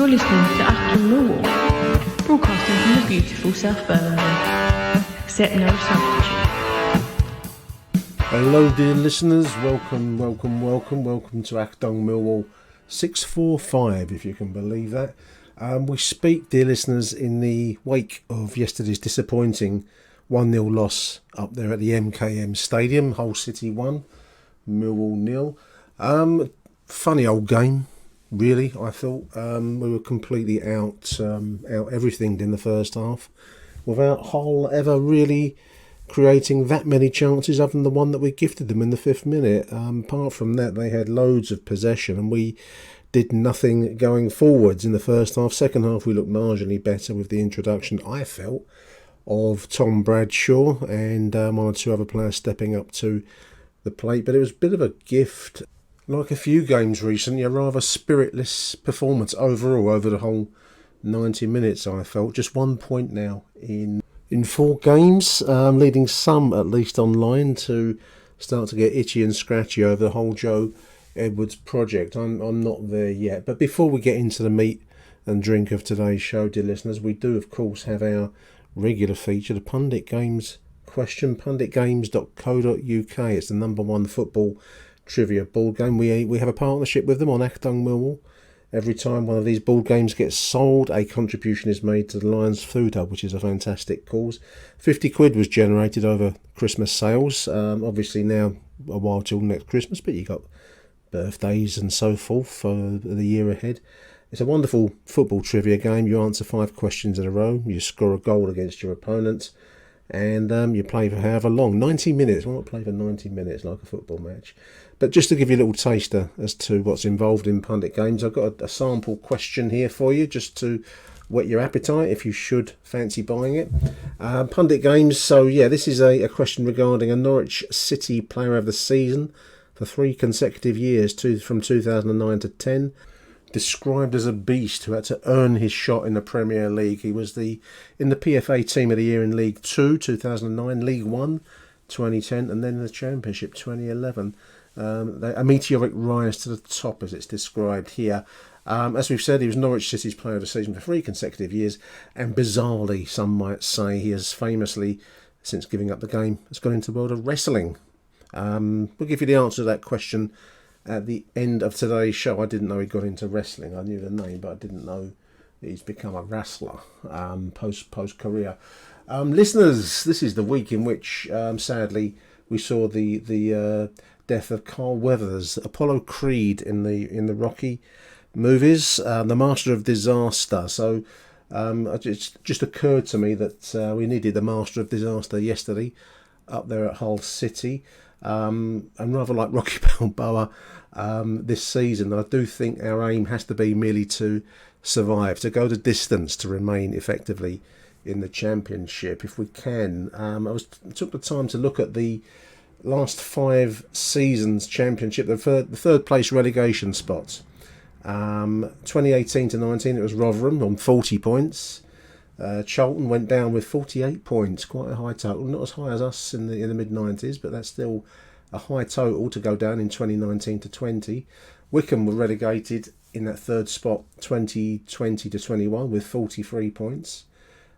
You're listening to Achtung Millwall, broadcasting from the beautiful South Birmingham. Accept no substitute. Hello dear listeners, welcome to Achtung Millwall 645, if you can believe that. We speak, dear listeners, in the wake of yesterday's disappointing 1-0 loss up there at the MKM Stadium. Hull City 1, Millwall 0. Funny old game, really. I thought we were completely out everything in the first half, without Hull ever really creating that many chances other than the one that we gifted them in the 5th minute. Apart from that, they had loads of possession and we did nothing going forwards in the first half. Second half, we looked marginally better with the introduction, I felt, of Tom Bradshaw and one or two other players stepping up to the plate. But it was a bit of a gift. Like a few games recently, a rather spiritless performance overall over the whole 90 minutes, I felt. Just 1 point now in 4 games, leading some at least online to start to get itchy and scratchy over the whole Joe Edwards project. I'm not there yet. But before we get into the meat and drink of today's show, dear listeners, we do of course have our regular feature, the Pundit Games question, punditgames.co.uk. It's the #1 football trivia board game. We have a partnership with them on Achtung Millwall. Every time one of these board games gets sold, a contribution is made to the Lions Food Hub, which is a fantastic cause. 50 quid was generated over Christmas sales. Obviously now a while till next Christmas, but you got birthdays and so forth for the year ahead. It's a wonderful football trivia game. You answer 5 questions in a row, you score a goal against your opponent, and you play for however long. 90 minutes. Why not play for 90 minutes like a football match? But just to give you a little taster as to what's involved in Pundit Games, I've got a sample question here for you, just to whet your appetite if you should fancy buying it. Pundit Games, so yeah, this is a question regarding a Norwich City Player of the Season for 3 consecutive years, from 2009 to 10. Described as a beast who had to earn his shot in the Premier League. He was in the PFA Team of the Year in League 2, 2009, League 1, 2010, and then the Championship, 2011. A meteoric rise to the top, as it's described here. As we've said, he was Norwich City's Player of the Season for 3 consecutive years, and bizarrely, some might say, he has famously, since giving up the game, has gone into the world of wrestling. We'll give you the answer to that question at the end of today's show. I didn't know he got into wrestling. I knew the name, but I didn't know that he's become a wrestler post career. Listeners, this is the week in which, sadly, we saw the death of Carl Weathers, Apollo Creed in the Rocky movies, the Master of Disaster. So it just occurred to me that we needed the Master of Disaster yesterday up there at Hull City. And rather like Rocky Balboa this season, I do think our aim has to be merely to survive, to go the distance, to remain effectively in the Championship if we can. I took the time to look at the last 5 seasons Championship, the third place relegation spots. 2018 to 19, it was Rotherham on 40 points. Charlton went down with 48 points, quite a high total. Not as high as us in the mid-90s, but that's still a high total to go down in 2019 to 20. Wickham were relegated in that third spot, 2020 to 21, with 43 points.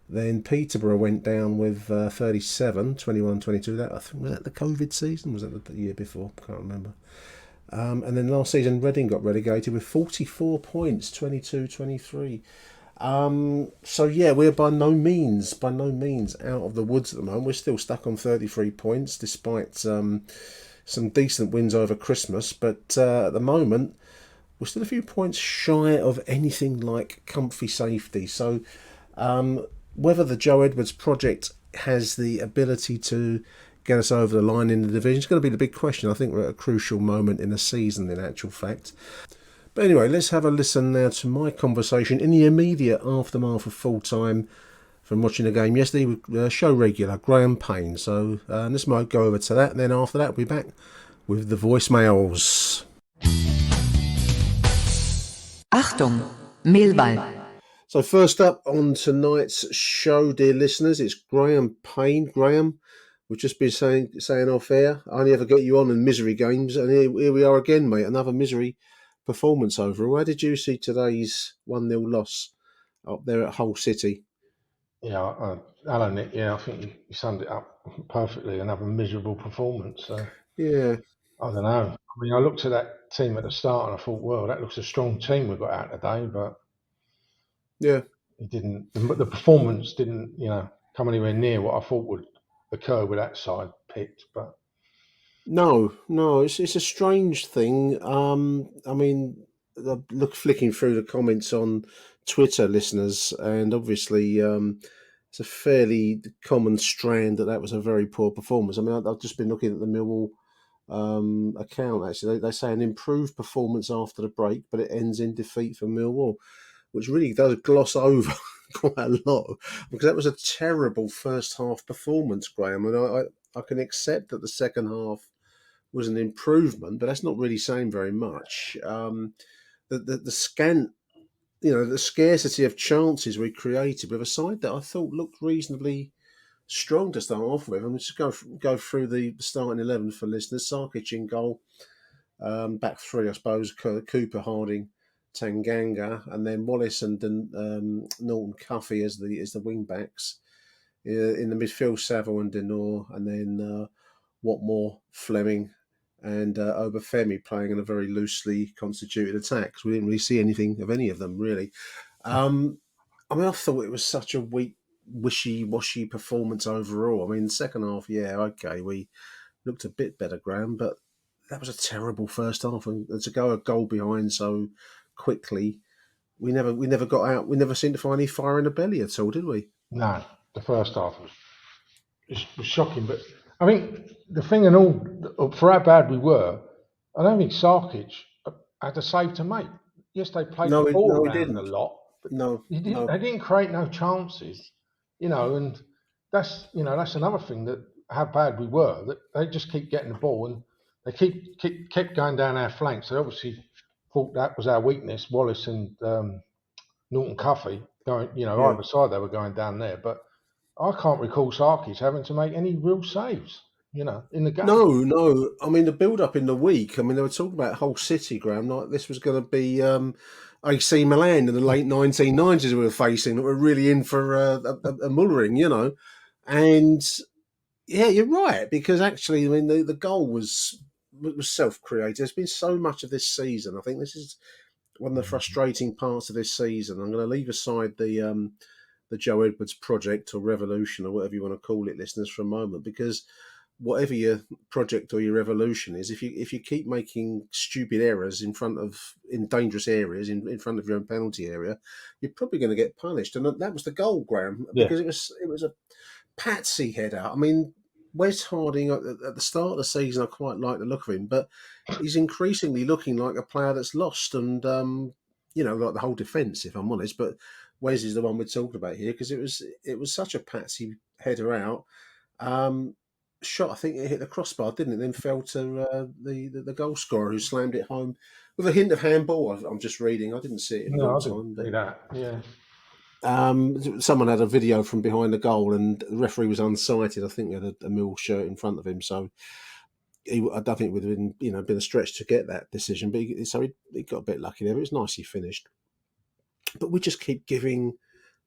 Then Peterborough went down with 37, 21, 22. Was that the COVID season? Was that the year before? Can't remember. And then last season, Reading got relegated with 44 points, 22, 23. So yeah, we're by no means out of the woods at the moment. We're still stuck on 33 points, despite some decent wins over Christmas. But at the moment, we're still a few points shy of anything like comfy safety. So whether the Joe Edwards project has the ability to get us over the line in the division is going to be the big question. I think we're at a crucial moment in the season, in actual fact. But anyway, let's have a listen now to my conversation in the immediate aftermath of full time from watching the game yesterday with show regular Graham Payne. So let's go over to that, and then after that we'll be back with the voicemails. Achtung, Millwall. So first up on tonight's show, dear listeners, it's Graham Payne. Graham, we've just been saying off air, I only ever get you on in misery games, and here we are again, mate. Another misery performance overall. How did you see today's 1-0 loss up there at Hull City? Yeah, Alan, I think you summed it up perfectly. Another miserable performance. Yeah, I don't know. I mean, I looked at that team at the start and I thought, well, that looks a strong team we got out today, but yeah. it didn't. The performance didn't, come anywhere near what I thought would occur with that side picked. But No, it's a strange thing. I mean, flicking through the comments on Twitter, listeners, and obviously, it's a fairly common strand that was a very poor performance. I mean, I've just been looking at the Millwall account. Actually, they say an improved performance after the break, but it ends in defeat for Millwall, which really does gloss over quite a lot because that was a terrible first half performance, Graham. And I can accept that the second half was an improvement, but that's not really saying very much. The scant, the scarcity of chances we created with a side that I thought looked reasonably strong to start off with. I'm just go through the starting 11 for listeners. Sarkic in goal, back three, I suppose. Cooper, Harding, Tanganga, and then Wallace and Norton Cuffy as the wing backs. In the midfield, Saville and Denor, and then Watmore, Fleming, and Obafemi playing in a very loosely constituted attack. Because we didn't really see anything of any of them, really. I mean, I thought it was such a weak, wishy-washy performance overall. I mean, second half, yeah, okay, we looked a bit better, Graham, but that was a terrible first half. And to go a goal behind so quickly, we never got out. We never seemed to find any fire in the belly at all, did we? no, the first half was shocking. But I think the thing and all, for how bad we were, I don't think Sarkic had a save to make. Yes, they played the ball No, he around a didn't. lot, but No, no. they didn't create no chances, and that's another thing that how bad we were, that they just keep getting the ball and they kept going down our flanks. They obviously thought that was our weakness, Wallace and Norton Cuffy going, Yeah. either side they were going down there, but I can't recall Sarkis having to make any real saves, in the game. No. I mean, the build-up in the week. I mean, they were talking about Hull City, Graham. Like this was going to be AC Milan in the late 1990s. We were facing that were really in for a mullering, And yeah, you're right because actually, I mean, the goal was self-created. There's been so much of this season. I think this is one of the frustrating parts of this season. I'm going to leave aside the Joe Edwards project or revolution or whatever you want to call it, listeners, for a moment, because whatever your project or your revolution is, if you keep making stupid errors in dangerous areas in front of your own penalty area, you're probably going to get punished. And that was the goal, Graham, Yeah. because it was a patsy header. I mean, Wes Harding at the start of the season, I quite like the look of him, but he's increasingly looking like a player that's lost, and like the whole defence, if I'm honest. But Wes is the one we're talking about here because it was such a patsy header out. Shot, I think it hit the crossbar, didn't it? Then fell to the goal scorer who slammed it home with a hint of handball. I'm just reading. I didn't see it in No, real I didn't time. see that. Yeah. Someone had a video from behind the goal, and the referee was unsighted. I think he had a Mill shirt in front of him, so I don't think it would have been a stretch to get that decision. But he got a bit lucky there. But it was nice he finished. But we just keep giving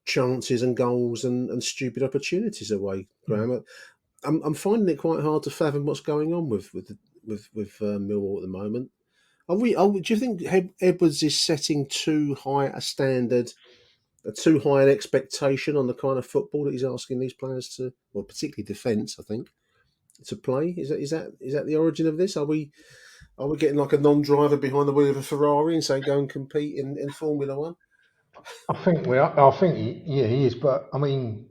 chances and goals and stupid opportunities away, Graham. I'm finding it quite hard to fathom what's going on with Millwall at the moment. Do you think Edwards is setting too high a standard, too high an expectation on the kind of football that he's asking these players to, well, particularly defence, I think, to play? Is that the origin of this? Are we getting like a non-driver behind the wheel of a Ferrari and saying go and compete in Formula One? I think we are. I think he is. But I mean,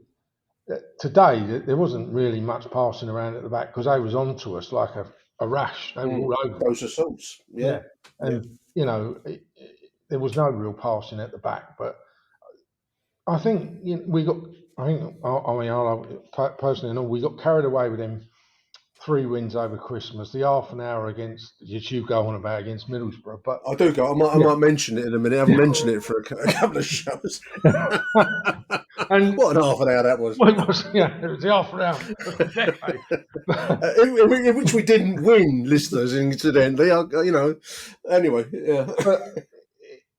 today there wasn't really much passing around at the back because they was onto us like a rash. They were all over. Those assaults, yeah. And there was no real passing at the back. But I think we got. I think I mean, personally, we got carried away with him 3 wins over Christmas, the half an hour against, as you go on about, against Middlesbrough. But I do go. I yeah, might mention it in a minute. I haven't mentioned it for a couple of shows. and What an half an hour that was. well, it was the half an hour of the decade. In which we didn't win, listeners, incidentally. Anyway, yeah. But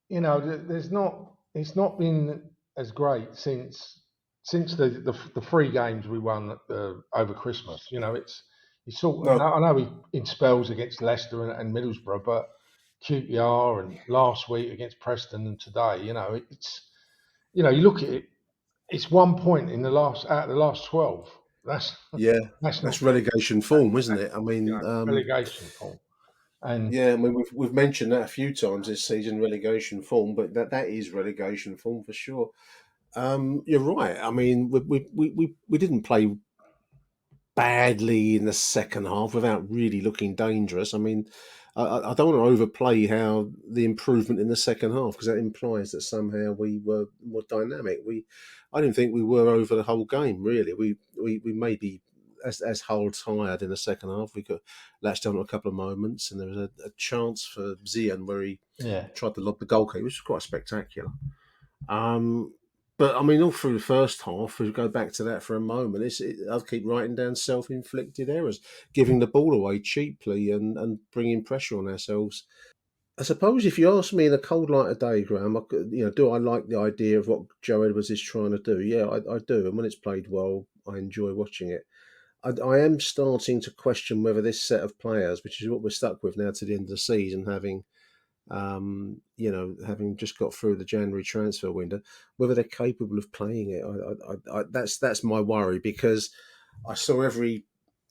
it's not been as great since the 3 games we won over Christmas. It's sort of, No, I know we in spells against Leicester and Middlesbrough, but QPR and last week against Preston and today, you look at it, it's 1 point in the last out of the last 12. That's yeah, that's not that's relegation form, isn't it? I you mean, know relegation form. And yeah, I mean we've mentioned that a few times this season, relegation form, but that is relegation form for sure. You're right. I mean, we didn't play badly in the second half without really looking dangerous. I mean, I don't want to overplay how the improvement in the second half because that implies that somehow we were more dynamic. I didn't think we were over the whole game really. We maybe as Hull tired in the second half, we got latched on to a couple of moments, and there was a chance for Zian where he yeah, tried to lob the goalkeeper, which was quite spectacular. Um, but I mean, all through the first half, if we go back to that for a moment, I'll keep writing down self-inflicted errors, giving the ball away cheaply and bringing pressure on ourselves. I suppose if you ask me in a cold light of day, Graham, do I like the idea of what Joe Edwards is trying to do? Yeah, I do. And when it's played well, I enjoy watching it. I am starting to question whether this set of players, which is what we're stuck with now to the end of the season, having just got through the January transfer window, whether they're capable of playing it. That's my worry because I saw every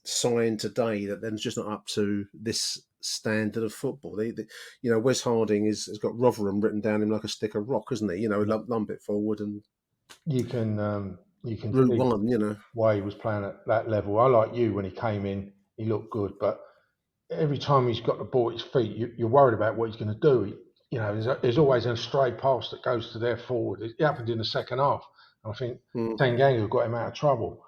sign today that they're just not up to this standard of football. Wes Harding has got Rotherham written down him like a stick of rock, hasn't he? Lump it forward and you can Route see One. why he was playing at that level. I like you when he came in, he looked good, but every time he's got the ball at his feet, you're worried about what he's going to do. There's always a stray pass that goes to their forward. It happened in the second half. I think Mm. Tanganga got him out of trouble.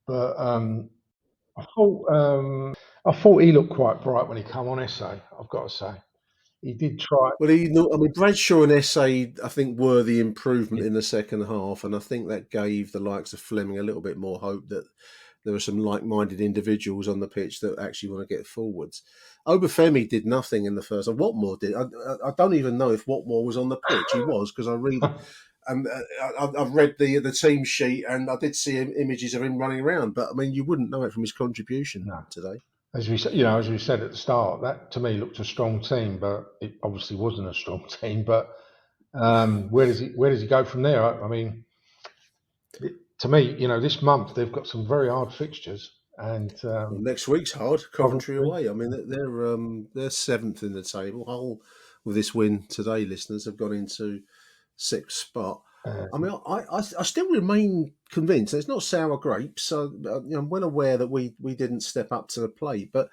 But I thought I thought he looked quite bright when he came on essay. I've got to say, he did try. Well, I mean, Bradshaw and Essay, I think, were the improvement Yeah, in the second half, and I think that gave the likes of Fleming a little bit more hope that there were some like-minded individuals on the pitch that actually want to get forwards. Obafemi did nothing in the first. And Watmore did. I don't even know if Watmore was on the pitch. He was because I read and I've read the team sheet and I did see images of him running around. But I mean, you wouldn't know it from his contribution no. today. As we said at the start, that to me looked a strong team, but it obviously wasn't a strong team. But where does he go from there? I mean, to me, this month they've got some very hard fixtures, and Well, next week's hard. Coventry Coventry. away. I mean, they're seventh in the table. Hull, with this win today, listeners have gone into sixth spot. Uh, I mean, I still remain convinced. It's not sour grapes. So I'm well aware that we didn't step up to the plate, but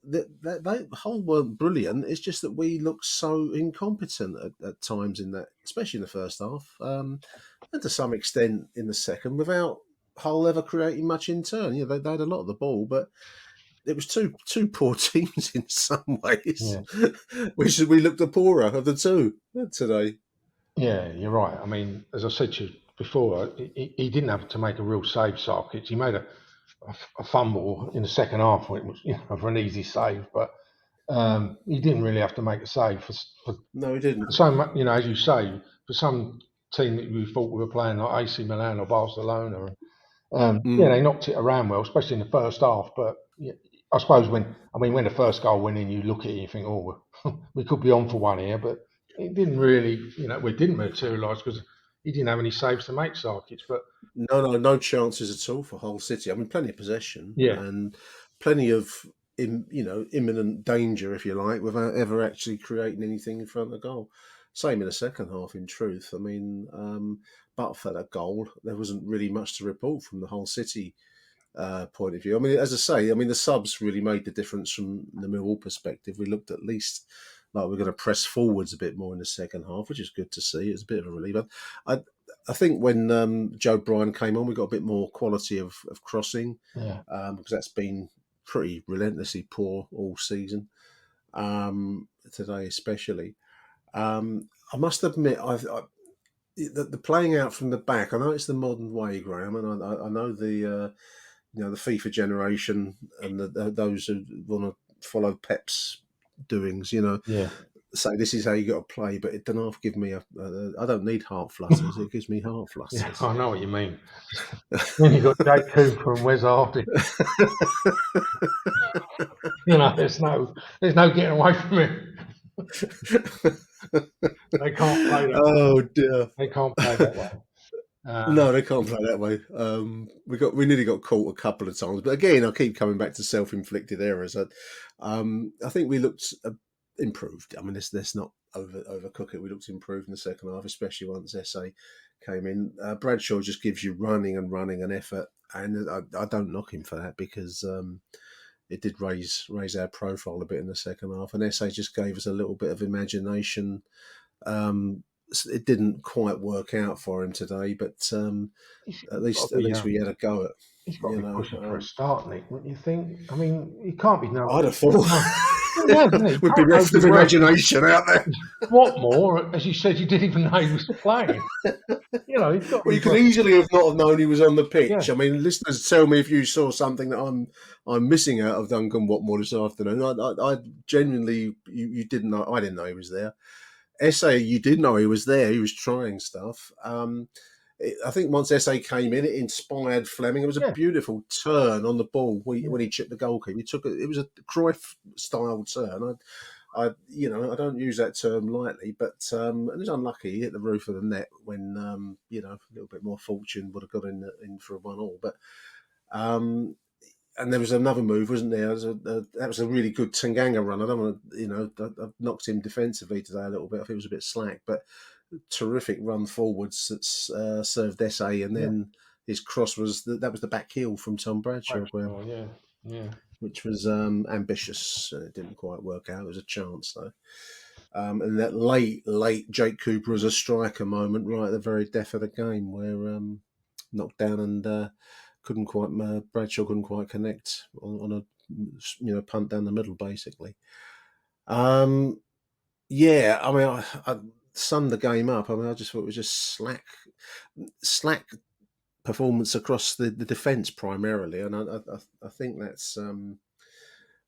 that Hull weren't brilliant. It's just that we looked so incompetent at times in that, especially in the first half, and to some extent in the second, without Hull ever creating much in turn. They had a lot of the ball, but it was two poor teams in some ways, yeah, which we looked the poorer of the two today. yeah, you're right. I mean, as I said to you before, he didn't have to make a real save, Sarkic. He made a fumble in the second half, which was for an easy save, but he didn't really have to make a save for No, he didn't. so much. As you say, for some team that we thought we were playing like AC Milan or Barcelona. Yeah, Mm. they knocked it around well, especially in the first half. But yeah, I suppose when the first goal went in, you look at it and you think, oh, we could be on for one here. But it didn't really, it didn't materialise because he didn't have any saves to make, Sarkic. But No chances at all for Hull City. I mean, plenty of possession yeah, and plenty of imminent danger, if you like, without ever actually creating anything in front of the goal. Same in the second half. In truth, I mean, but for that goal, there wasn't really much to report from the Hull City point of view. I mean, as I say, the subs really made the difference from the Millwall perspective. We looked at least like we're going to press forwards a bit more in the second half, which is good to see. It's a bit of a relief. I, I think when Joe Bryan came on, we got a bit more quality of crossing yeah, because that's been pretty relentlessly poor all season. Today especially. I must admit, the playing out from the back. I know it's the modern way, Graham, and I know the the FIFA generation and those who want to follow Pep's doings. Yeah. Say this is how you got to play, but it doesn't give me I don't need heart flutters. It gives me heart Yeah, flutters. I know what you mean. Then you've got Jake Cooper and Wes Hardy. There's no getting away from it. They can't play that. Oh dear. They can't play that way. No, they can't play that way. We nearly got caught a couple of times, but again, I keep coming back to self-inflicted errors. I think we looked improved. I mean, let's not overcook it. We looked improved in the second half, especially once SA came in. Bradshaw just gives you running and effort, and I don't knock him for that because it did raise our profile a bit in the second half, and SA just gave us a little bit of imagination. It didn't quite work out for him today, but at least we had a go at. He's got to be pushing for a start, Nick. Wouldn't you think? I mean, he can't be no. I'd have thought we'd be rest rest of imagination out there. What more? As you said, you didn't even know he was playing. He's got. Well, you could easily have not have known he was on the pitch. Yeah. I mean, listeners, tell me if you saw something that I'm missing out of Duncan Watmore this afternoon. I genuinely, you didn't know. I didn't know he was there. SA, you did know he was there. He was trying stuff. I think once SA came in, it inspired Fleming. It was a beautiful turn on the ball when he chipped the goalkeeper. It was a Cruyff-style turn. I don't use that term lightly, but it was unlucky. He hit the roof of the net when a little bit more fortune would have got in for a 1-1. But and there was another move, wasn't there? That was a really good Tanganga run. I don't want to, I knocked him defensively today a little bit. I think it was a bit slack, but terrific run forwards that's served SA, and then his cross was that was the back heel from Tom Bradshaw, which was ambitious. It didn't quite work out. It was a chance though. And that late Jake Cooper as a striker moment right at the very death of the game, where knocked down and Bradshaw couldn't quite connect on a punt down the middle basically. I mean, I summed the game up. I mean, I just thought it was just slack performance across the defence primarily, and I think that's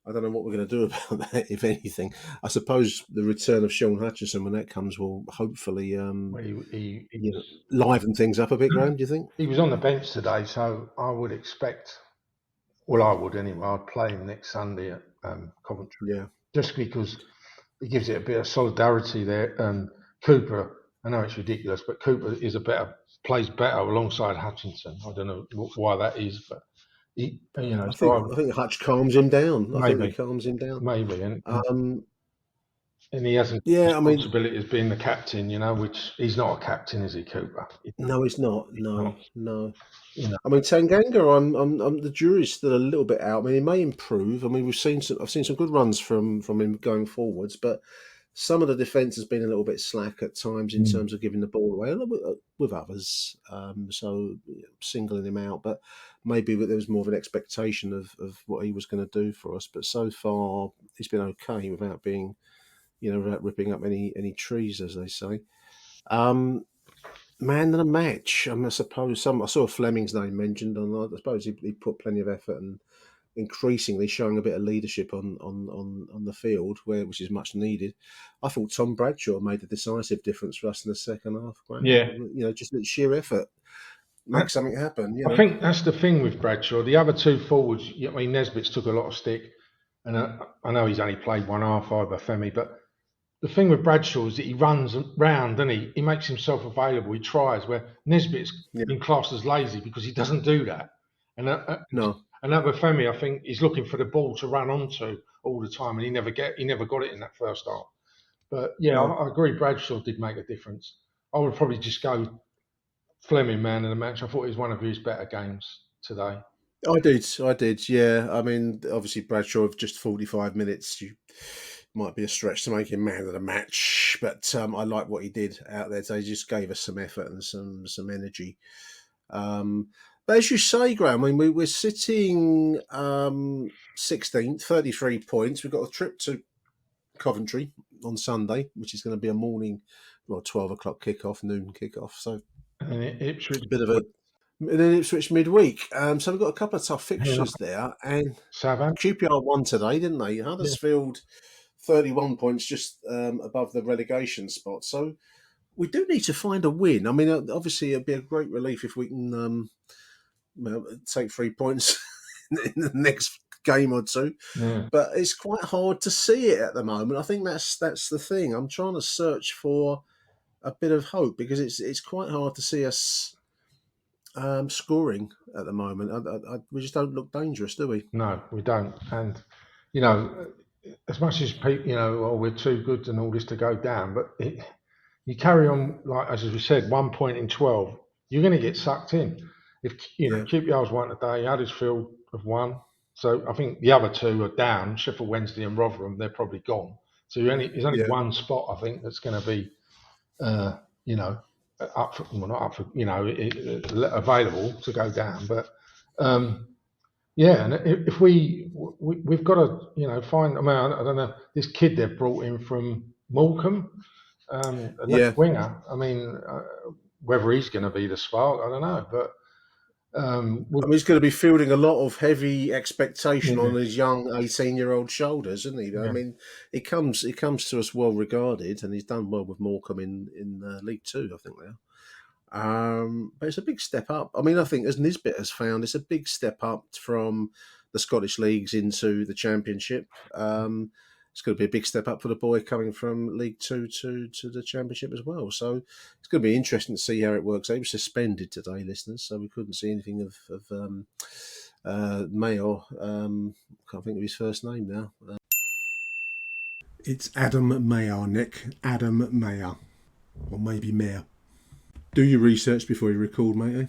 I don't know what we're going to do about that, if anything. I suppose the return of Sean Hutchison, when that comes, will hopefully liven things up a bit, Graham, do you think? He was on the bench today, so I would expect, well, I would anyway, I'd play him next Sunday at Coventry. Yeah. Just because it gives it a bit of solidarity there. Cooper, I know it's ridiculous, but Cooper plays better alongside Hutchinson. I don't know why that is, but I think Hutch calms him down. Maybe. I think he calms him down. Maybe, and he hasn't responsibility as being the captain, which he's not a captain, is he, Cooper? No, he's not. No. I mean, Tanganga, the jury's still a little bit out. I mean, he may improve. I mean, I've seen some good runs from him going forwards, but some of the defence has been a little bit slack at times in terms of giving the ball away, a little bit with others. So singling him out, but maybe there was more of an expectation of what he was going to do for us. But so far, he's been okay without being, without ripping up any trees, as they say. Man of the match. I suppose I saw Fleming's name mentioned, and I suppose he put plenty of effort and increasingly showing a bit of leadership on the field, which is much needed. I thought Tom Bradshaw made a decisive difference for us in the second half. Right? Yeah, just the sheer effort, make something happen. I think that's the thing with Bradshaw. The other two forwards, I mean, Nesbitt's took a lot of stick, and I know he's only played one half over Femi, but the thing with Bradshaw is that he runs round, doesn't he? He makes himself available. He tries. Where Nesbitt's been classed as lazy because he doesn't do that. And no. Another Femi, I think, is looking for the ball to run onto all the time, and he never got it in that first half. But I agree. Bradshaw did make a difference. I would probably just go Fleming man of the match. I thought it was one of his better games today. I did. Yeah, I mean, obviously Bradshaw of just 45 minutes. You might be a stretch to make him man of the match, but I like what he did out there. So he just gave us some effort and some energy. But as you say, Graham, I mean, we're sitting 16th, 33 points. We've got a trip to Coventry on Sunday, which is going to be a morning, 12 o'clock kickoff, noon kickoff. So And Ipswich, a bit of a. And then Ipswich midweek. So we've got a couple of tough yeah, fixtures there. And Southampton. QPR won today, didn't they? Yeah. Huddersfield, 31 points just above the relegation spot. So we do need to find a win. I mean, obviously, it'd be a great relief if we can take 3 points in the next game or two. Yeah. But it's quite hard to see it at the moment. I think that's the thing. I'm trying to search for a bit of hope because it's quite hard to see us scoring at the moment. We just don't look dangerous, do we? No, we don't. And you know, as much as people, oh, we're too good and all this to go down, but you carry on like as we said, 1 point in 12, you're going to get sucked in. If QPR's won today, Huddersfield have won, so I think the other two are down. Sheffield Wednesday and Rotherham, they're probably gone. So there's only one spot I think that's going to be, up for, well, not up for, available to go down. But yeah, and if we've got to, find. I mean, I don't know this kid they've brought in from Morecambe, a left winger. I mean, whether he's going to be the spark, I don't know. But I mean, he's going to be fielding a lot of heavy expectation on his young 18-year-old shoulders, isn't he? Yeah. I mean, he comes to us well regarded, and he's done well with Morecambe in League Two, I think they are. But it's a big step up. I mean, I think as Nisbet has found, it's a big step up from the Scottish leagues into the Championship. It's going to be a big step up for the boy coming from League Two to the Championship as well. So it's going to be interesting to see how it works. He was suspended today, listeners, so we couldn't see anything of Mayor. Can't think of his first name now. It's Adam Mayer, Nick. Adam Mayer. Or maybe Mayer. Do your research before you record, matey.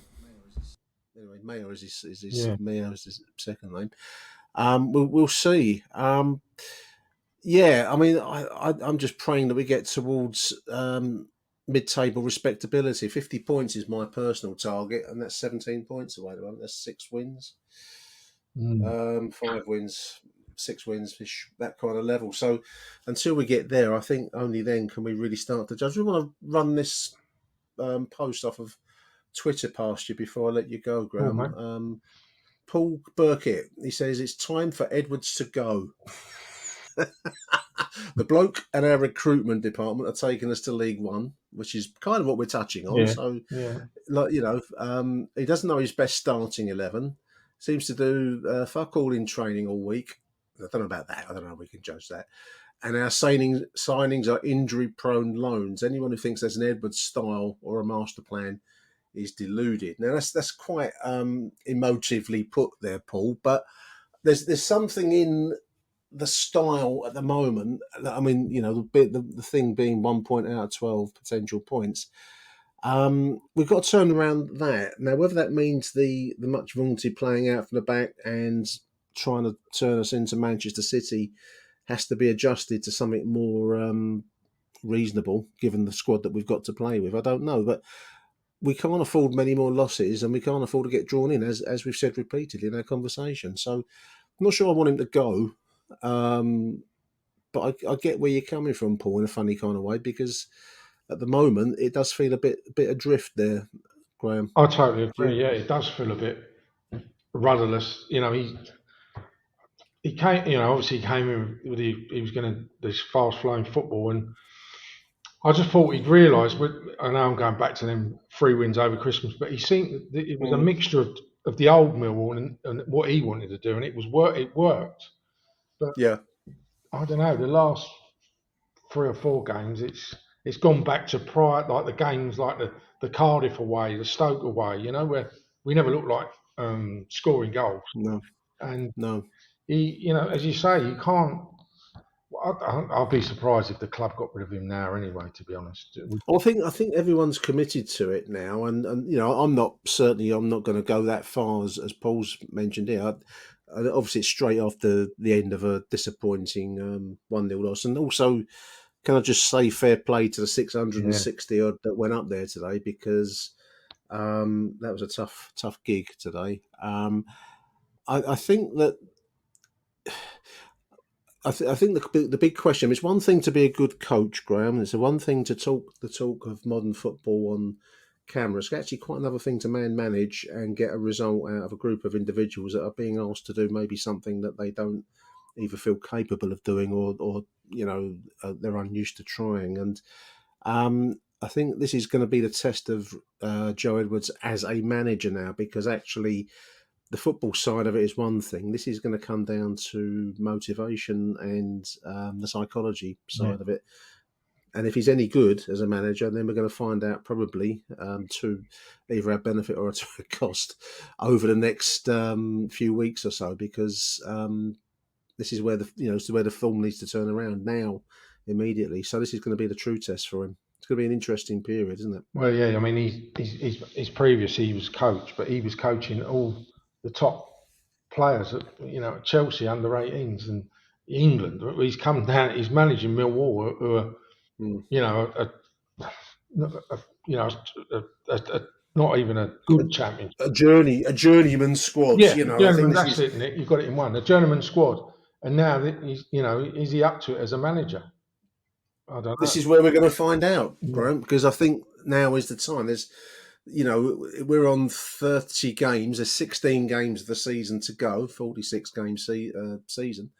Anyway, Mayer is his Mayer is his second name. We'll see. Yeah, I mean, I'm just praying that we get towards mid-table respectability. 50 points is my personal target, and that's 17 points away at the moment. That's 6 wins, 5 wins, 6 wins, that kind of level. So until we get there, I think only then can we really start to judge. We want to run this post off of Twitter past you before I let you go, Graham. Paul Burkett, he says, it's time for Edwards to go. The bloke and our recruitment department are taking us to League One, which is kind of what we're touching on. He doesn't know his best starting 11. Seems to do fuck all in training all week. I don't know about that. I don't know how we can judge that. And our signings are injury-prone loans. Anyone who thinks there's an Edwards style or a master plan is deluded. Now that's quite emotively put there, Paul. But there's something in the style at the moment. I mean, the thing being 1 point out of 12 potential points. We've got to turn around that. Now, whether that means the much vaunted playing out from the back and trying to turn us into Manchester City has to be adjusted to something more reasonable, given the squad that we've got to play with. I don't know, but we can't afford many more losses, and we can't afford to get drawn in, as we've said repeatedly in our conversation. So I'm not sure I want him to go. But I get where you're coming from, Paul, in a funny kind of way, because at the moment it does feel a bit adrift there, Graham. I totally agree. Yeah, it does feel a bit rudderless. He came. Obviously he came in with he was going to this fast flowing football, and I just thought he'd realised. I know I'm going back to them 3 wins over Christmas, but he seemed it was a mixture of the old Millwall and what he wanted to do, and it worked. But I don't know. The last 3 or 4 games, it's gone back to prior, like the games like the Cardiff away, the Stoke away. Where we never looked like scoring goals. No. He, as you say, you can't. I'll be surprised if the club got rid of him now. Anyway, to be honest. I think everyone's committed to it now, and I'm not going to go that far as Paul's mentioned here. Obviously, it's straight after the end of a disappointing 1-0 loss. And also, can I just say fair play to the 660 odd that went up there today, because That was a tough gig today. I think that I think the big question, it's one thing to be a good coach, Graham, and it's one thing to talk the talk of modern football on camera. It's actually quite another thing to manage and get a result out of a group of individuals that are being asked to do maybe something that they don't either feel capable of doing or they're unused to trying. And I think this is going to be the test of Joe Edwards as a manager now, because actually the football side of it is one thing. This is going to come down to motivation and the psychology side of it. And if he's any good as a manager, then we're going to find out probably to either our benefit or to a cost over the next few weeks or so, because this is where the film needs to turn around now, immediately. So this is going to be the true test for him. It's going to be an interesting period, isn't it? Well, yeah. I mean, he's previous. He was coach, but he was coaching all the top players at Chelsea under 18s and England. He's come down. He's managing Millwall, who are not even a good champion. A journeyman squad. Yeah, I think that's it, Nick. You've got it in one. A journeyman squad, and now is he up to it as a manager? I don't know. This is where we're going to find out, Graham, because I think now is the time. There's, we're on 30 games. There's 16 games of the season to go, 46 game season.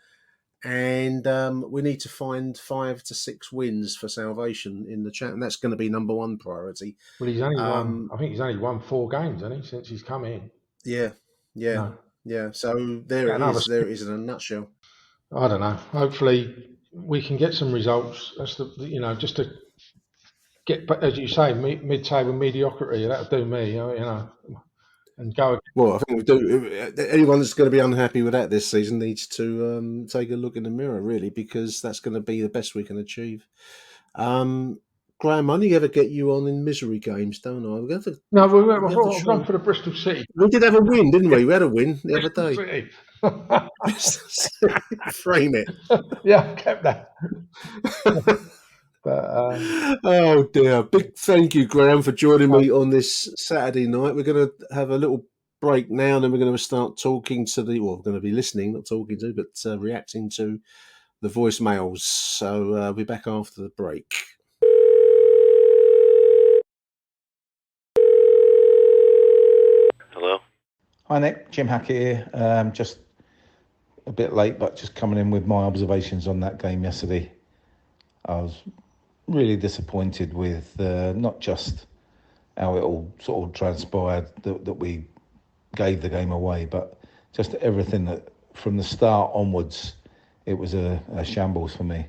And we need to find 5 to 6 wins for salvation in the chat. And that's going to be number one priority. Well, he's only won, I think he's only won 4 games, hasn't he, since he's come in? Yeah. So there it is. There it is in a nutshell. I don't know. Hopefully we can get some results. That's just to get, as you say, mid-table mediocrity. That'll do me, and go. Well, I think we do. Anyone that's going to be unhappy with that this season needs to take a look in the mirror, really, because that's going to be the best we can achieve. Graham, I only ever get you on in misery games, don't I? We've gone for the Bristol City. We did have a win, didn't we? We had a win the other day. Frame it. Yeah, I kept that. But, oh dear! Big thank you, Graham, for joining me on this Saturday night. We're going to have a little break now, and then we're going to start talking to we're going to be listening, not talking to, but reacting to the voicemails. So I'll be back after the break. Hello. Hi Nick, Jim Hackett here. Just a bit late, but just coming in with my observations on that game yesterday. I was really disappointed with not just how it all sort of transpired that we gave the game away, but just everything that from the start onwards, it was a shambles for me.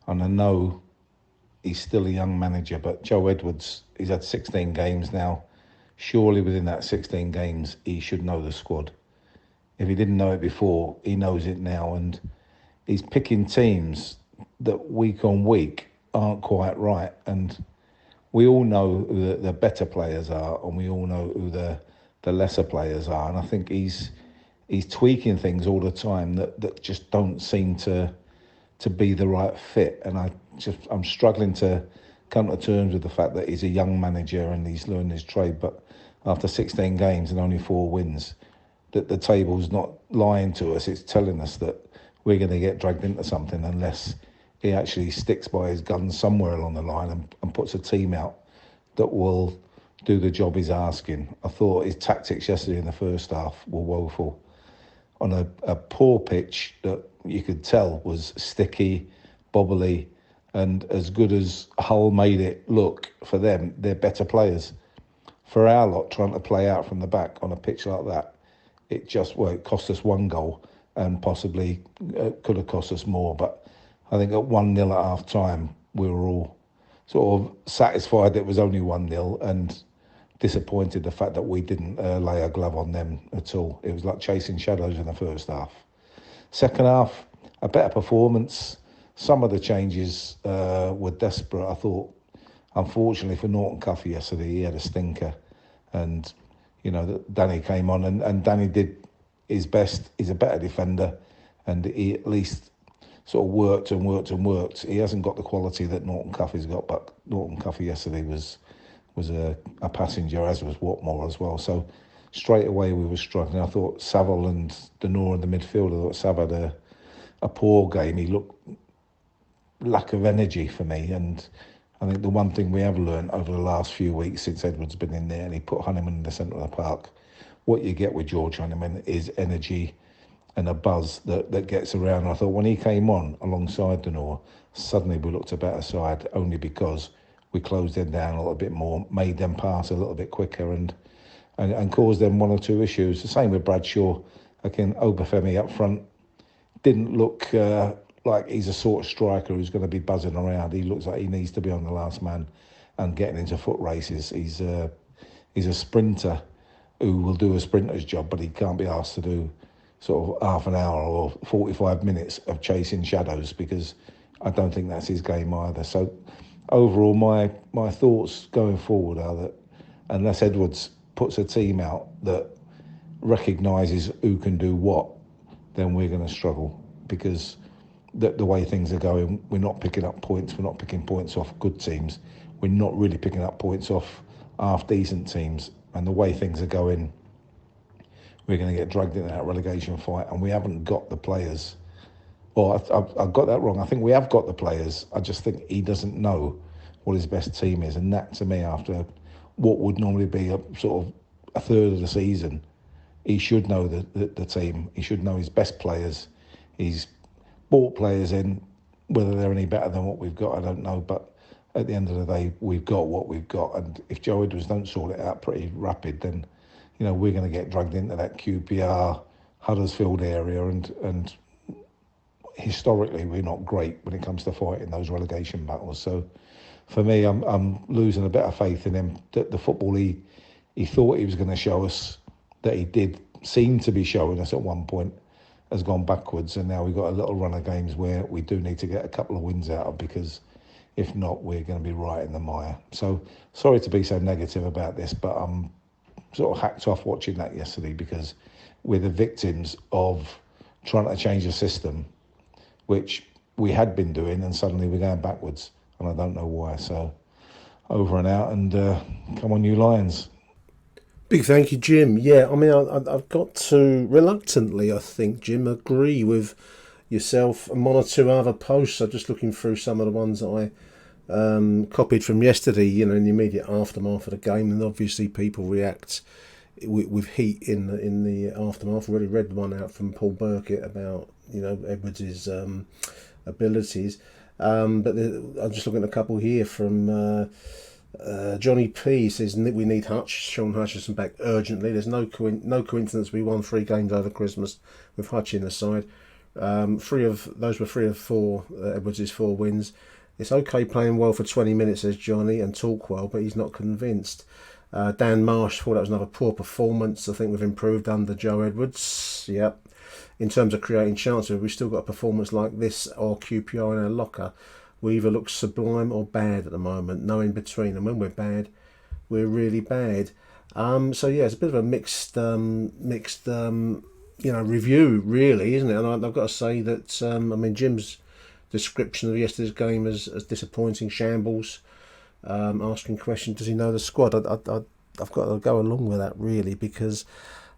And I know he's still a young manager, but Joe Edwards, he's had 16 games now. Surely within that 16 games, he should know the squad. If he didn't know it before, he knows it now. And he's picking teams that week on week aren't quite right. And we all know who the better players are, and we all know who the lesser players are. And I think he's tweaking things all the time that just don't seem to be the right fit. And I'm struggling to come to terms with the fact that he's a young manager and he's learned his trade. But after 16 games and only 4 wins, that the table's not lying to us. It's telling us that we're going to get dragged into something unless he actually sticks by his guns somewhere along the line and puts a team out that will do the job he's asking. I thought his tactics yesterday in the first half were woeful. On a poor pitch that you could tell was sticky, bobbly, and as good as Hull made it look for them, they're better players. For our lot, trying to play out from the back on a pitch like that, it cost us 1 goal and possibly could have cost us more. But I think at 1-0 at half time, we were all sort of satisfied that it was only 1-0 and disappointed the fact that we didn't lay a glove on them at all. It was like chasing shadows in the first half. Second half, a better performance. Some of the changes were desperate. I thought, unfortunately for Norton Cuffy yesterday, he had a stinker. And, Danny came on and Danny did his best. He's a better defender and he at least sort of worked and worked and worked. He hasn't got the quality that Norton Cuffy's got, but Norton Cuffy yesterday was was a passenger, as was Watmore as well. So straight away we were struggling. I thought Saville and Denor in the midfield, I thought Sav had a poor game. He looked lack of energy for me, and I think the one thing we have learned over the last few weeks since Edwards been in there and he put Honeyman in the centre of the park, what you get with George Honeyman is energy and a buzz that gets around. And I thought when he came on alongside Denor, suddenly we looked a better side, only because we closed them down a little bit more, made them pass a little bit quicker and caused them one or two issues. The same with Bradshaw. Again, Obafemi up front didn't look like he's a sort of striker who's going to be buzzing around. He looks like he needs to be on the last man and getting into foot races. He's a sprinter who will do a sprinter's job, but he can't be asked to do sort of half an hour or 45 minutes of chasing shadows, because I don't think that's his game either. So overall, my thoughts going forward are that unless Edwards puts a team out that recognises who can do what, then we're going to struggle, because the way things are going, we're not picking up points. We're not picking points off good teams. We're not really picking up points off half-decent teams. And the way things are going, we're going to get dragged into that relegation fight, and we haven't got the players. Or I've got that wrong. I think we have got the players. I just think he doesn't know what his best team is. And that, to me, after what would normally be a sort of a third of the season, he should know the team. He should know his best players. He's bought players in. Whether they're any better than what we've got, I don't know. But at the end of the day, we've got what we've got. And if Joe Edwards don't sort it out pretty rapid, then, you know, we're going to get dragged into that QPR, Huddersfield area. And historically, we're not great when it comes to fighting those relegation battles. So for me, I'm losing a bit of faith in him. The football he thought he was going to show us, that he did seem to be showing us at one point, has gone backwards. And now we've got a little run of games where we do need to get a couple of wins out of, because if not, we're going to be right in the mire. So sorry to be so negative about this, but I'm sort of hacked off watching that yesterday, because we're the victims of trying to change a system, which we had been doing, and suddenly we're going backwards, and I don't know why. So over and out, and come on, you Lions. Big thank you, Jim. Yeah, I mean, I've got to reluctantly, I think, Jim, agree with yourself and one or two other posts. I'm just looking through some of the ones that I copied from yesterday, you know, in the immediate aftermath of the game, and obviously people react with heat in the aftermath. I already read one out from Paul Burkett about, you know, Edwards' abilities, but I'm just looking at a couple here from Johnny P. Says we need Sean Hutchinson back urgently. There's no coincidence we won 3 games over Christmas with Hutch in the side. Those were 3 of 4 Edwards' 4 wins. It's okay playing well for 20 minutes, says Johnny, and talk well, but he's not convinced. Dan Marsh thought that was another poor performance. I think we've improved under Joe Edwards. Yep. In terms of creating chances, we've still got a performance like this or QPR in our locker. We either look sublime or bad at the moment, no in between. And when we're bad, we're really bad. So yeah, it's a bit of a mixed review, really, isn't it? And I've got to say that I mean, Jim's description of yesterday's game as disappointing, shambles, asking questions, does he know the squad? I've got to go along with that, really, because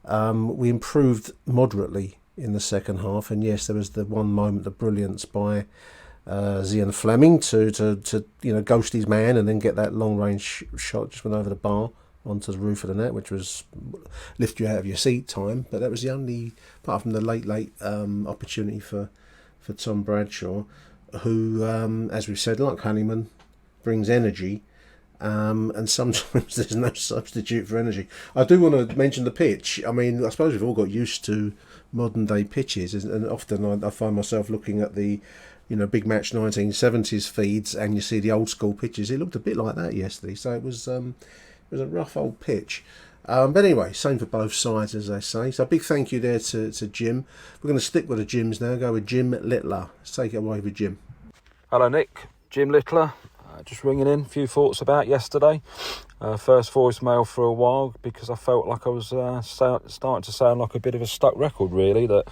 we improved moderately in the second half, and yes, there was the one moment of brilliance by Zian Fleming to ghost his man and then get that long range shot, just went over the bar onto the roof of the net, which was lift you out of your seat time. But that was the only, apart from the late opportunity for Tom Bradshaw, who, as we've said, like Honeyman, brings energy, and sometimes there's no substitute for energy. I do want to mention the pitch. I mean, I suppose we've all got used to modern day pitches, and often I find myself looking at the Big Match 1970s feeds, and you see the old school pitches. It looked a bit like that yesterday, so it was a rough old pitch. But anyway, same for both sides, as they say. So a big thank you there to Jim. We're going to stick with the Jims now, go with Jim Littler. Let's take it away with Jim. Hello Nick, Jim Littler. Just ringing in, a few thoughts about yesterday. First voicemail for a while, because I felt like I was starting to sound like a bit of a stuck record, really, that,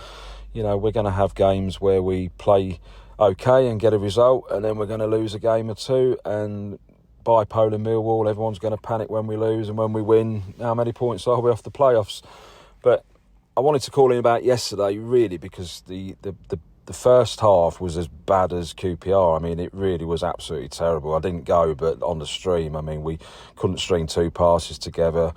we're going to have games where we play okay and get a result, and then we're going to lose a game or two, and bipolar Millwall. Everyone's going to panic when we lose, and when we win, how many points are we off the playoffs? But I wanted to call in about yesterday, really, because the first half was as bad as QPR. I mean, it really was absolutely terrible. I didn't go, but on the stream, I mean, we couldn't string two passes together.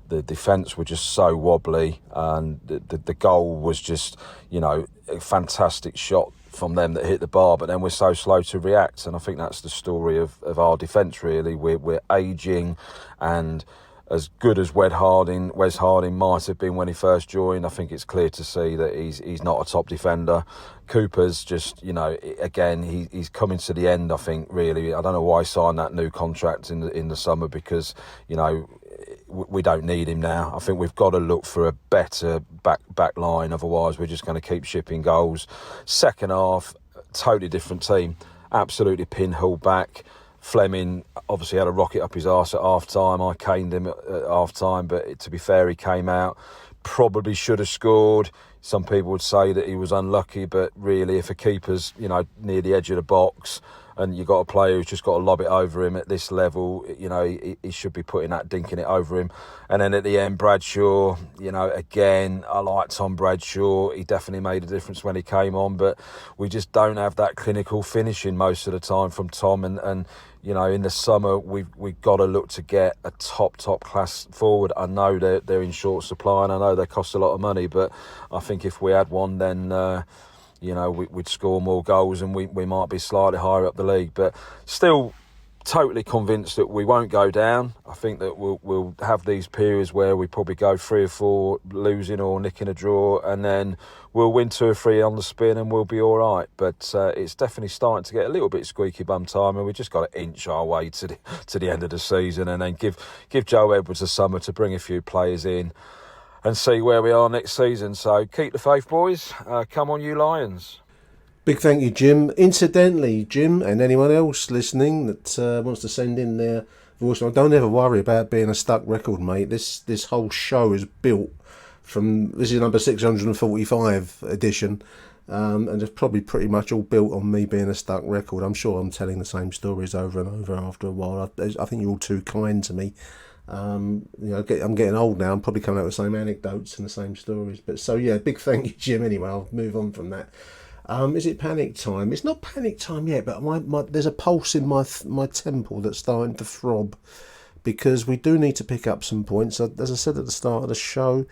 The defence were just so wobbly, and the goal was just, a fantastic shot from them that hit the bar, but then we're so slow to react. And I think that's the story of our defence, really. We're ageing, and as good as Wes Harding might have been when he first joined, I think it's clear to see that he's not a top defender. Cooper's just, again, he's coming to the end, I think, really. I don't know why he signed that new contract in the summer, because, we don't need him now. I think we've got to look for a better back line, otherwise we're just going to keep shipping goals. Second half, totally different team, absolutely pinhole back. Fleming obviously had a rocket up his arse at half-time. I caned him at half-time, but to be fair, he came out. Probably should have scored. Some people would say that he was unlucky, but really, if a keeper's, near the edge of the box and you've got a player who's just got to lob it over him at this level, he should be dinking it over him. And then at the end, Bradshaw, again, I like Tom Bradshaw. He definitely made a difference when he came on, but we just don't have that clinical finishing most of the time from Tom. And in the summer, we've got to look to get a top class forward. I know they're in short supply, and I know they cost a lot of money, but I think if we had one, then we'd score more goals, and we might be slightly higher up the league. But still, totally convinced that we won't go down. I think that we'll have these periods where we probably go 3 or 4 losing or nicking a draw, and then we'll win 2 or 3 on the spin, and we'll be all right. But it's definitely starting to get a little bit squeaky bum time, and we just got to inch our way to the end of the season, and then give Joe Edwards a summer to bring a few players in and see where we are next season. So keep the faith, boys. Come on, you Lions. Big thank you, Jim. Incidentally, Jim, and anyone else listening that wants to send in their voicemail, don't ever worry about being a stuck record, mate. This whole show is built from, this is number 645 edition, and it's probably pretty much all built on me being a stuck record. I'm sure I'm telling the same stories over and over after a while. I think you're all too kind to me. I'm getting old now. I'm probably coming out with the same anecdotes and the same stories. But so yeah, big thank you, Jim. Anyway, I'll move on from that. Is it panic time? It's not panic time yet, but there's a pulse in my temple that's starting to throb, because we do need to pick up some points. As I said at the start of the show,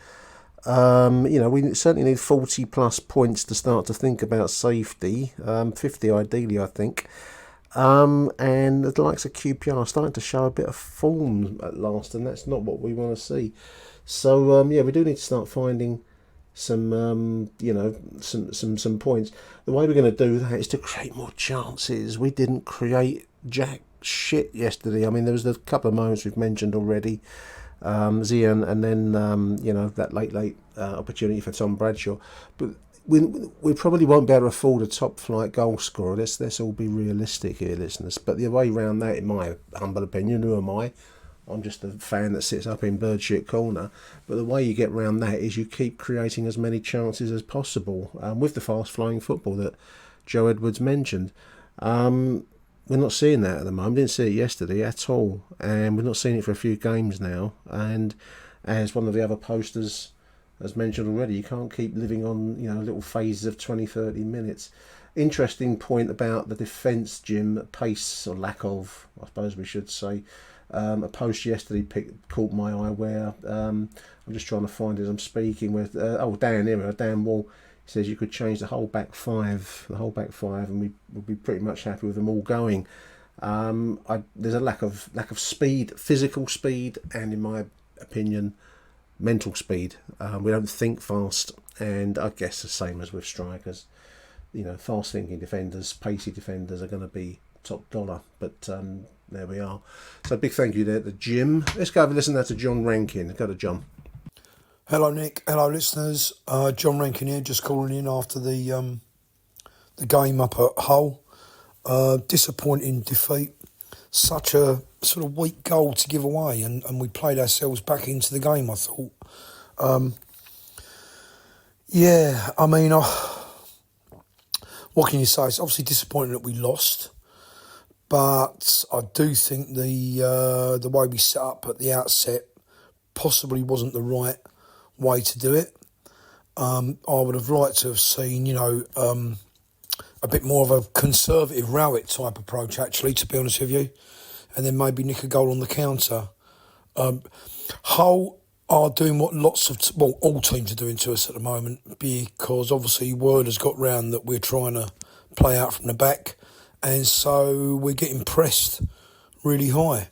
we certainly need 40 plus points to start to think about safety. 50 ideally, I think. And the likes of QPR are starting to show a bit of form at last, and that's not what we want to see. So we do need to start finding some points. The way we're going to do that is to create more chances. We didn't create jack shit yesterday. I mean, there was a couple of moments we've mentioned already, Zian, and then that late opportunity for Tom Bradshaw. But we probably won't be able to afford a top flight goal scorer. Let's all be realistic here, listeners. But the way around that, in my humble opinion, who am I? I'm just a fan that sits up in Birdshit Corner. But the way you get around that is you keep creating as many chances as possible with the fast-flowing football that Joe Edwards mentioned. We're not seeing that at the moment. Didn't see it yesterday at all. And we're not seeing it for a few games now. And as one of the other posters has mentioned already, you can't keep living on little phases of 20, 30 minutes. Interesting point about the defence, Jim, pace or lack of, I suppose we should say. A post yesterday caught my eye where I'm just trying to find it as I'm speaking with Dan Wall. He says you could change the whole back five, and we would be pretty much happy with them all going. There's a lack of speed, physical speed, and in my opinion, mental speed. We don't think fast, and I guess the same as with strikers. Fast thinking defenders, pacey defenders are going to be top dollar, but there we are. So big thank you there to Jim. Let's go have a listen now to John Rankin. Go to John. Hello Nick, hello listeners. John Rankin here, just calling in after the game up at Hull. Disappointing defeat. Such a sort of weak goal to give away, and we played ourselves back into the game, I thought. What can you say? It's obviously disappointing that we lost. but I do think the way we set up at the outset possibly wasn't the right way to do it. I would have liked to have seen, a bit more of a conservative Rowett type approach, actually, to be honest with you, and then maybe nick a goal on the counter. Hull are doing what all teams are doing to us at the moment, because obviously word has got round that we're trying to play out from the back, and so we're getting pressed really high,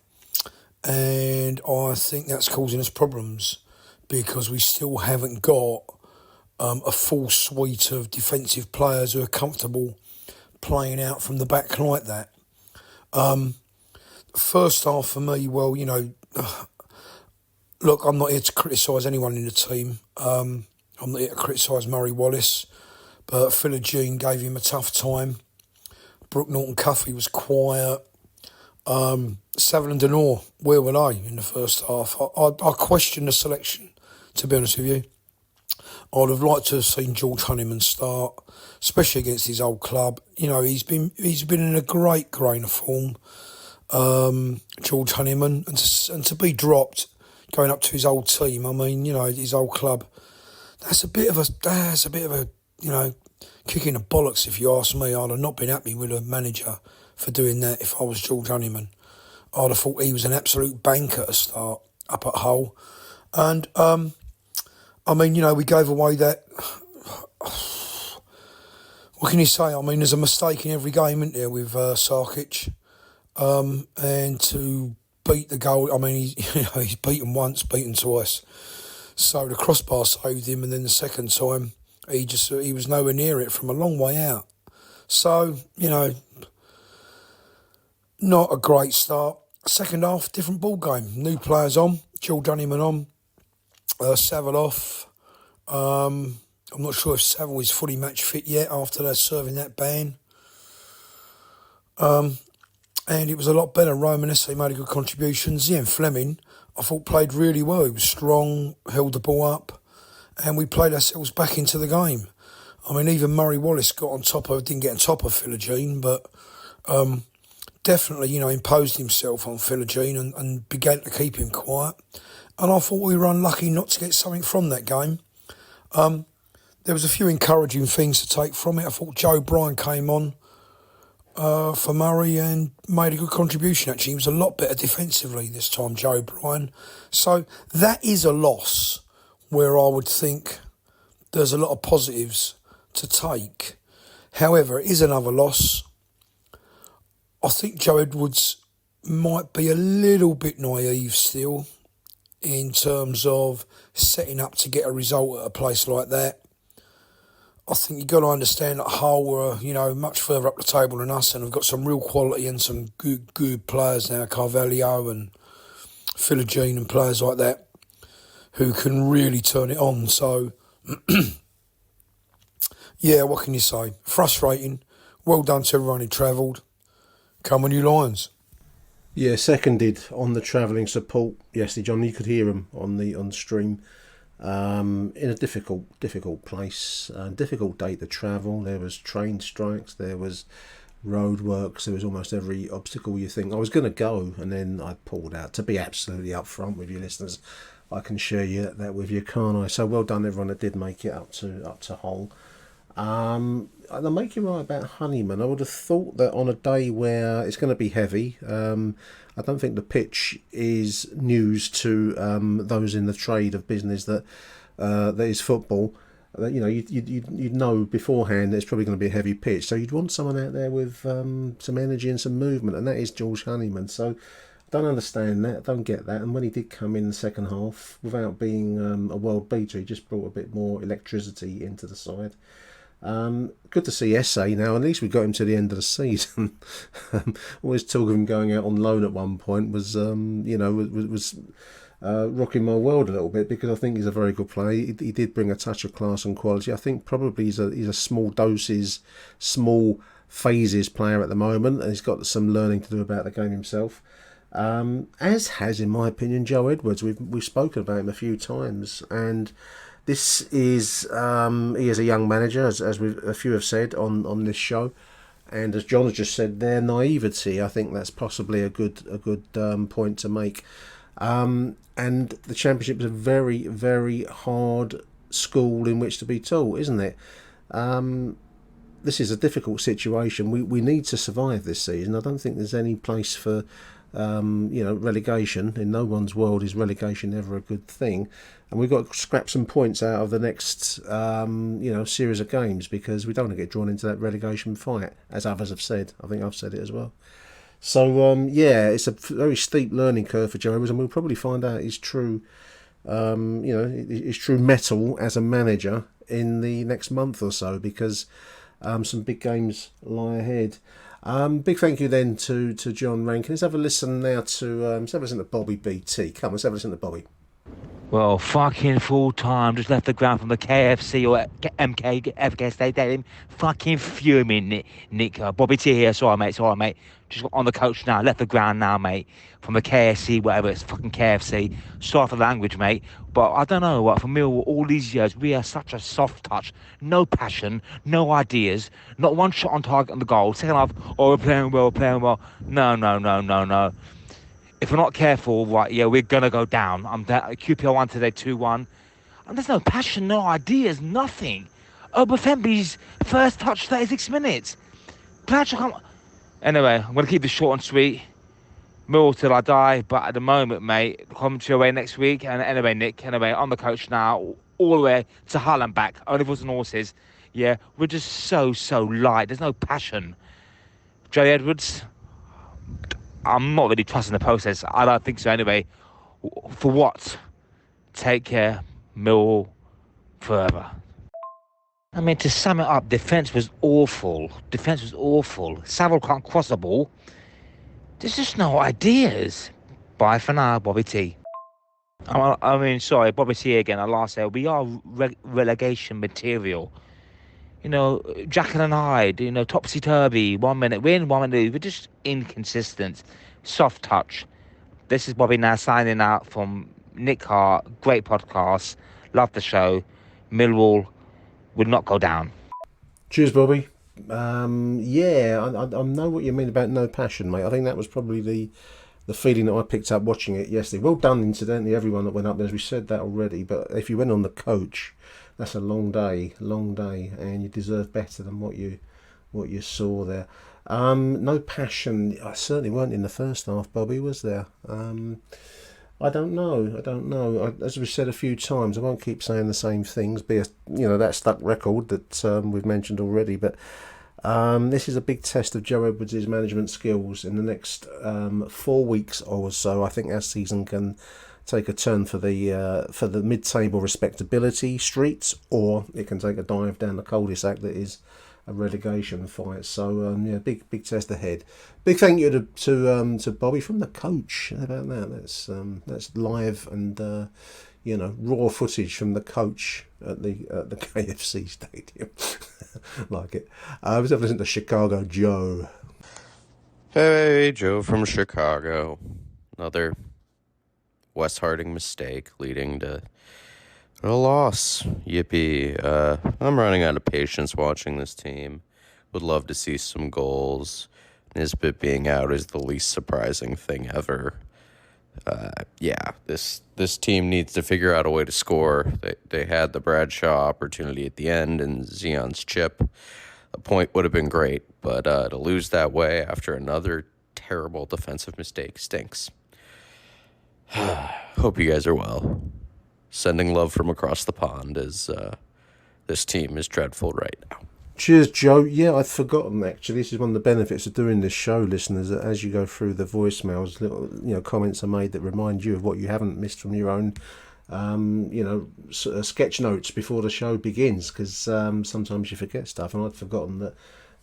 and I think that's causing us problems because we still haven't got a full suite of defensive players who are comfortable playing out from the back like that. First half for me, look, I'm not here to criticise anyone in the team. I'm not here to criticise Murray Wallace, but Philogene gave him a tough time. Brooke Norton-Cuffy was quiet. Saville and Denor, where were they in the first half? I question the selection, to be honest with you. I'd have liked to have seen George Honeyman start, especially against his old club. He's been in a great grain of form, George Honeyman, and to be dropped going up to his old team. I mean, his old club. That's a bit of a kick in the bollocks, if you ask me. I'd have not been happy with a manager for doing that if I was George Honeyman. I'd have thought he was an absolute banker to start up at Hull. And, we gave away that... What can you say? I mean, there's a mistake in every game, isn't there, with Sarkic? And to beat the goal... I mean, he's beaten once, beaten twice. So the crossbar saved him, and then the second time, he was nowhere near it from a long way out. So, not a great start. Second half, different ball game. New players on. George Honeyman on. Saville off. I'm not sure if Saville is fully match fit yet after they're serving that ban. And it was a lot better. Romanese made a good contribution. Ian Fleming, I thought, played really well. He was strong, held the ball up, and we played ourselves back into the game. I mean, even Murray Wallace didn't get on top of Philogene, but definitely, imposed himself on Philogene and began to keep him quiet. And I thought we were unlucky not to get something from that game. There was a few encouraging things to take from it. I thought Joe Bryan came on for Murray and made a good contribution, actually. He was a lot better defensively this time, Joe Bryan. So that is a loss where I would think there's a lot of positives to take. However, it is another loss. I think Joe Edwards might be a little bit naive still in terms of setting up to get a result at a place like that. I think you've got to understand that Hull were, much further up the table than us and have got some real quality and some good players now, Carvalho and Philogene and players like that who can really turn it on. So, yeah, what can you say? Frustrating. Well done to everyone who travelled. Come on, you Lions. Yeah, seconded on the travelling support yesterday, John. You could hear him on the stream. In a difficult place, difficult day to travel. There was train strikes, there was road works, there was almost every obstacle you think. I was going to go and then I pulled out. To be absolutely upfront with you listeners, I can share that with you, can't I? So well done everyone that did make it up to Hull. They're making right about Honeyman. I would have thought that on a day where it's going to be heavy, I don't think the pitch is news to those in the trade of business that is football. You'd know beforehand that it's probably going to be a heavy pitch, so you'd want someone out there with some energy and some movement, and that is George Honeyman. So I don't understand that, I don't get that. And when he did come in the second half, without being a world beater, he just brought a bit more electricity into the side. Good to see SA now. At least we got him to the end of the season. Always talk of him going out on loan at one point was rocking my world a little bit, because I think he's a very good player. He did bring a touch of class and quality. I think probably he's a small doses, small phases player at the moment, and he's got some learning to do about the game himself. As has, in my opinion, Joe Edwards. We've spoken about him a few times, and this is he is a young manager, as a few have said on this show. And as John has just said, their naivety, I think that's possibly a good point to make. And the Championship is a very, very hard school in which to be taught, isn't it? This is a difficult situation. We need to survive this season. I don't think there's any place for relegation. In no one's world is relegation ever a good thing. And we've got to scrap some points out of the next series of games, because we don't want to get drawn into that relegation fight, as others have said. I think I've said it as well. So it's a very steep learning curve for Joe Edwards, and we'll probably find out his true his true mettle as a manager in the next month or so, because some big games lie ahead. Big thank you then to John Rankin. Let's have a listen now let's have a listen to Bobby BT. Come on, let's have a listen to Bobby. Well, fucking full time, just left the ground from the KFC or FK Stadium. Fucking fuming, Nick. Bobby T here, sorry mate. Just on the coach now, left the ground now, mate. From the KFC, whatever, it's fucking KFC. Sorry for the language, mate. But I don't know, for Millwall, all these years, we are such a soft touch. No passion, no ideas, not one shot on target on the goal. Second half, we're playing well. No. If we're not careful, we're going to go down. I'm QPR won today 2-1. And there's no passion, no ideas, nothing. Obafembi's first touch, 36 minutes. Anyway, I'm going to keep this short and sweet. Millwall till I die, but at the moment, mate, commentary away next week. And anyway, Nick, I'm the coach now, all the way to Hull and back, only for some horses. Yeah, we're just so light. There's no passion. Joe Edwards, I'm not really trusting the process. I don't think so anyway. For what? Take care, Millwall, forever. I mean, to sum it up, defence was awful. Savile can't cross the ball. There's just no ideas. Bye for now, Bobby T. Sorry, Bobby T again. I'll last say, we are relegation material. Jackal and Hyde, topsy-turvy, 1 minute win, 1 minute lose. We're just inconsistent. Soft touch. This is Bobby now signing out from Nick Hart. Great podcast. Love the show. Millwall would not go down. Cheers, Bobby. I know what you mean about no passion, mate. I think that was probably the feeling that I picked up watching it yesterday. Well done, incidentally, everyone that went up there. As we said that already, but if you went on the coach, that's a long day, and you deserve better than what you saw there. No passion. I certainly weren't in the first half, Bobby, was there? I don't know. As we've said a few times, I won't keep saying the same things. Be that stuck record that we've mentioned already. But this is a big test of Joe Edwards' management skills in the next 4 weeks or so. I think our season can take a turn for the mid-table respectability streets, or it can take a dive down the cul-de-sac that is a relegation fight. So big test ahead. Big thank you to Bobby from the coach. How about that? That's live and raw footage from the coach at the KFC stadium. Like it. Let's have a listen to Chicago Joe. Hey, Joe from Chicago. Another West Harding mistake leading to a loss. Yippee. I'm running out of patience watching this team. Would love to see some goals. Nisbet being out is the least surprising thing ever. This team needs to figure out a way to score. They had the Bradshaw opportunity at the end and Zion's chip. A point would have been great, but to lose that way after another terrible defensive mistake stinks. Hope you guys are well. Sending love from across the pond as this team is dreadful right now. Cheers, Joe. Yeah, I'd forgotten, actually. This is one of the benefits of doing this show, listeners, that as you go through the voicemails, little comments are made that remind you of what you haven't missed from your own sketch notes before the show begins, because sometimes you forget stuff, and I'd forgotten that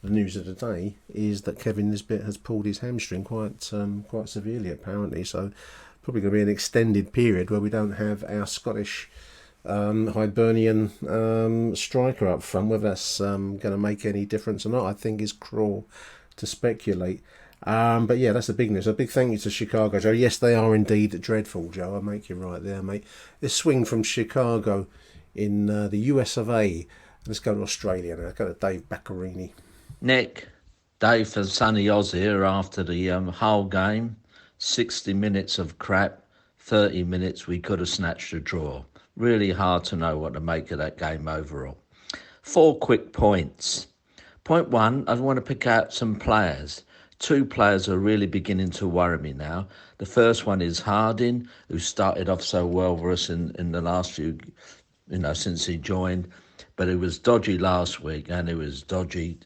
the news of the day is that Kevin Nisbet has pulled his hamstring quite severely, apparently, so probably going to be an extended period where we don't have our Scottish Hibernian striker up front. Whether that's going to make any difference or not, I think is cruel to speculate. But yeah, that's the big news. A big thank you to Chicago, Joe. Yes, they are indeed dreadful, Joe. I'll make you right there, mate. This swing from Chicago in the US of A. Let's go to Australia now. Let's go to Dave Baccarini. Nick, Dave for Sunny Oz here after the Hull game. 60 minutes of crap, 30 minutes we could have snatched a draw. Really hard to know what to make of that game overall. 4 quick points. Point 1, I want to pick out some players. 2 players are really beginning to worry me now. The first one is Harding, who started off so well for us in the last few, since he joined. But it was dodgy last week and it was dodgy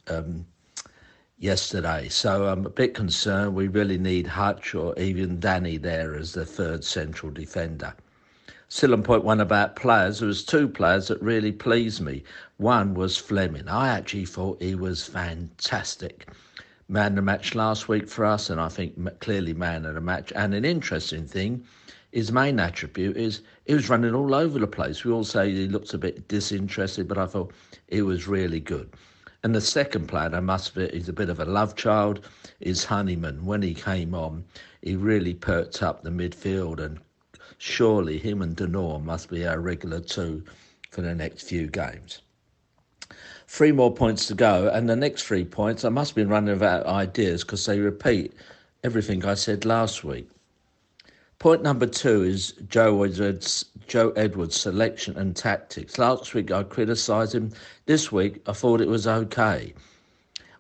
yesterday. So I'm a bit concerned. We really need Hutch or even Danny there as the third central defender. Still on point 1 about players, there was 2 players that really pleased me. One was Fleming. I actually thought he was fantastic. Man of the match last week for us, and I think clearly man of the match. And an interesting thing, his main attribute is he was running all over the place. We all say he looks a bit disinterested, but I thought he was really good. And the second player, I must admit, he's a bit of a love child, is Honeyman. When he came on, he really perked up the midfield, and surely him and Denor must be our regular 2 for the next few games. 3 more points to go, and the next 3 points, I must have been running out of ideas because they repeat everything I said last week. Point number 2 is Joe Edwards' selection and tactics. Last week I criticised him. This week I thought it was okay.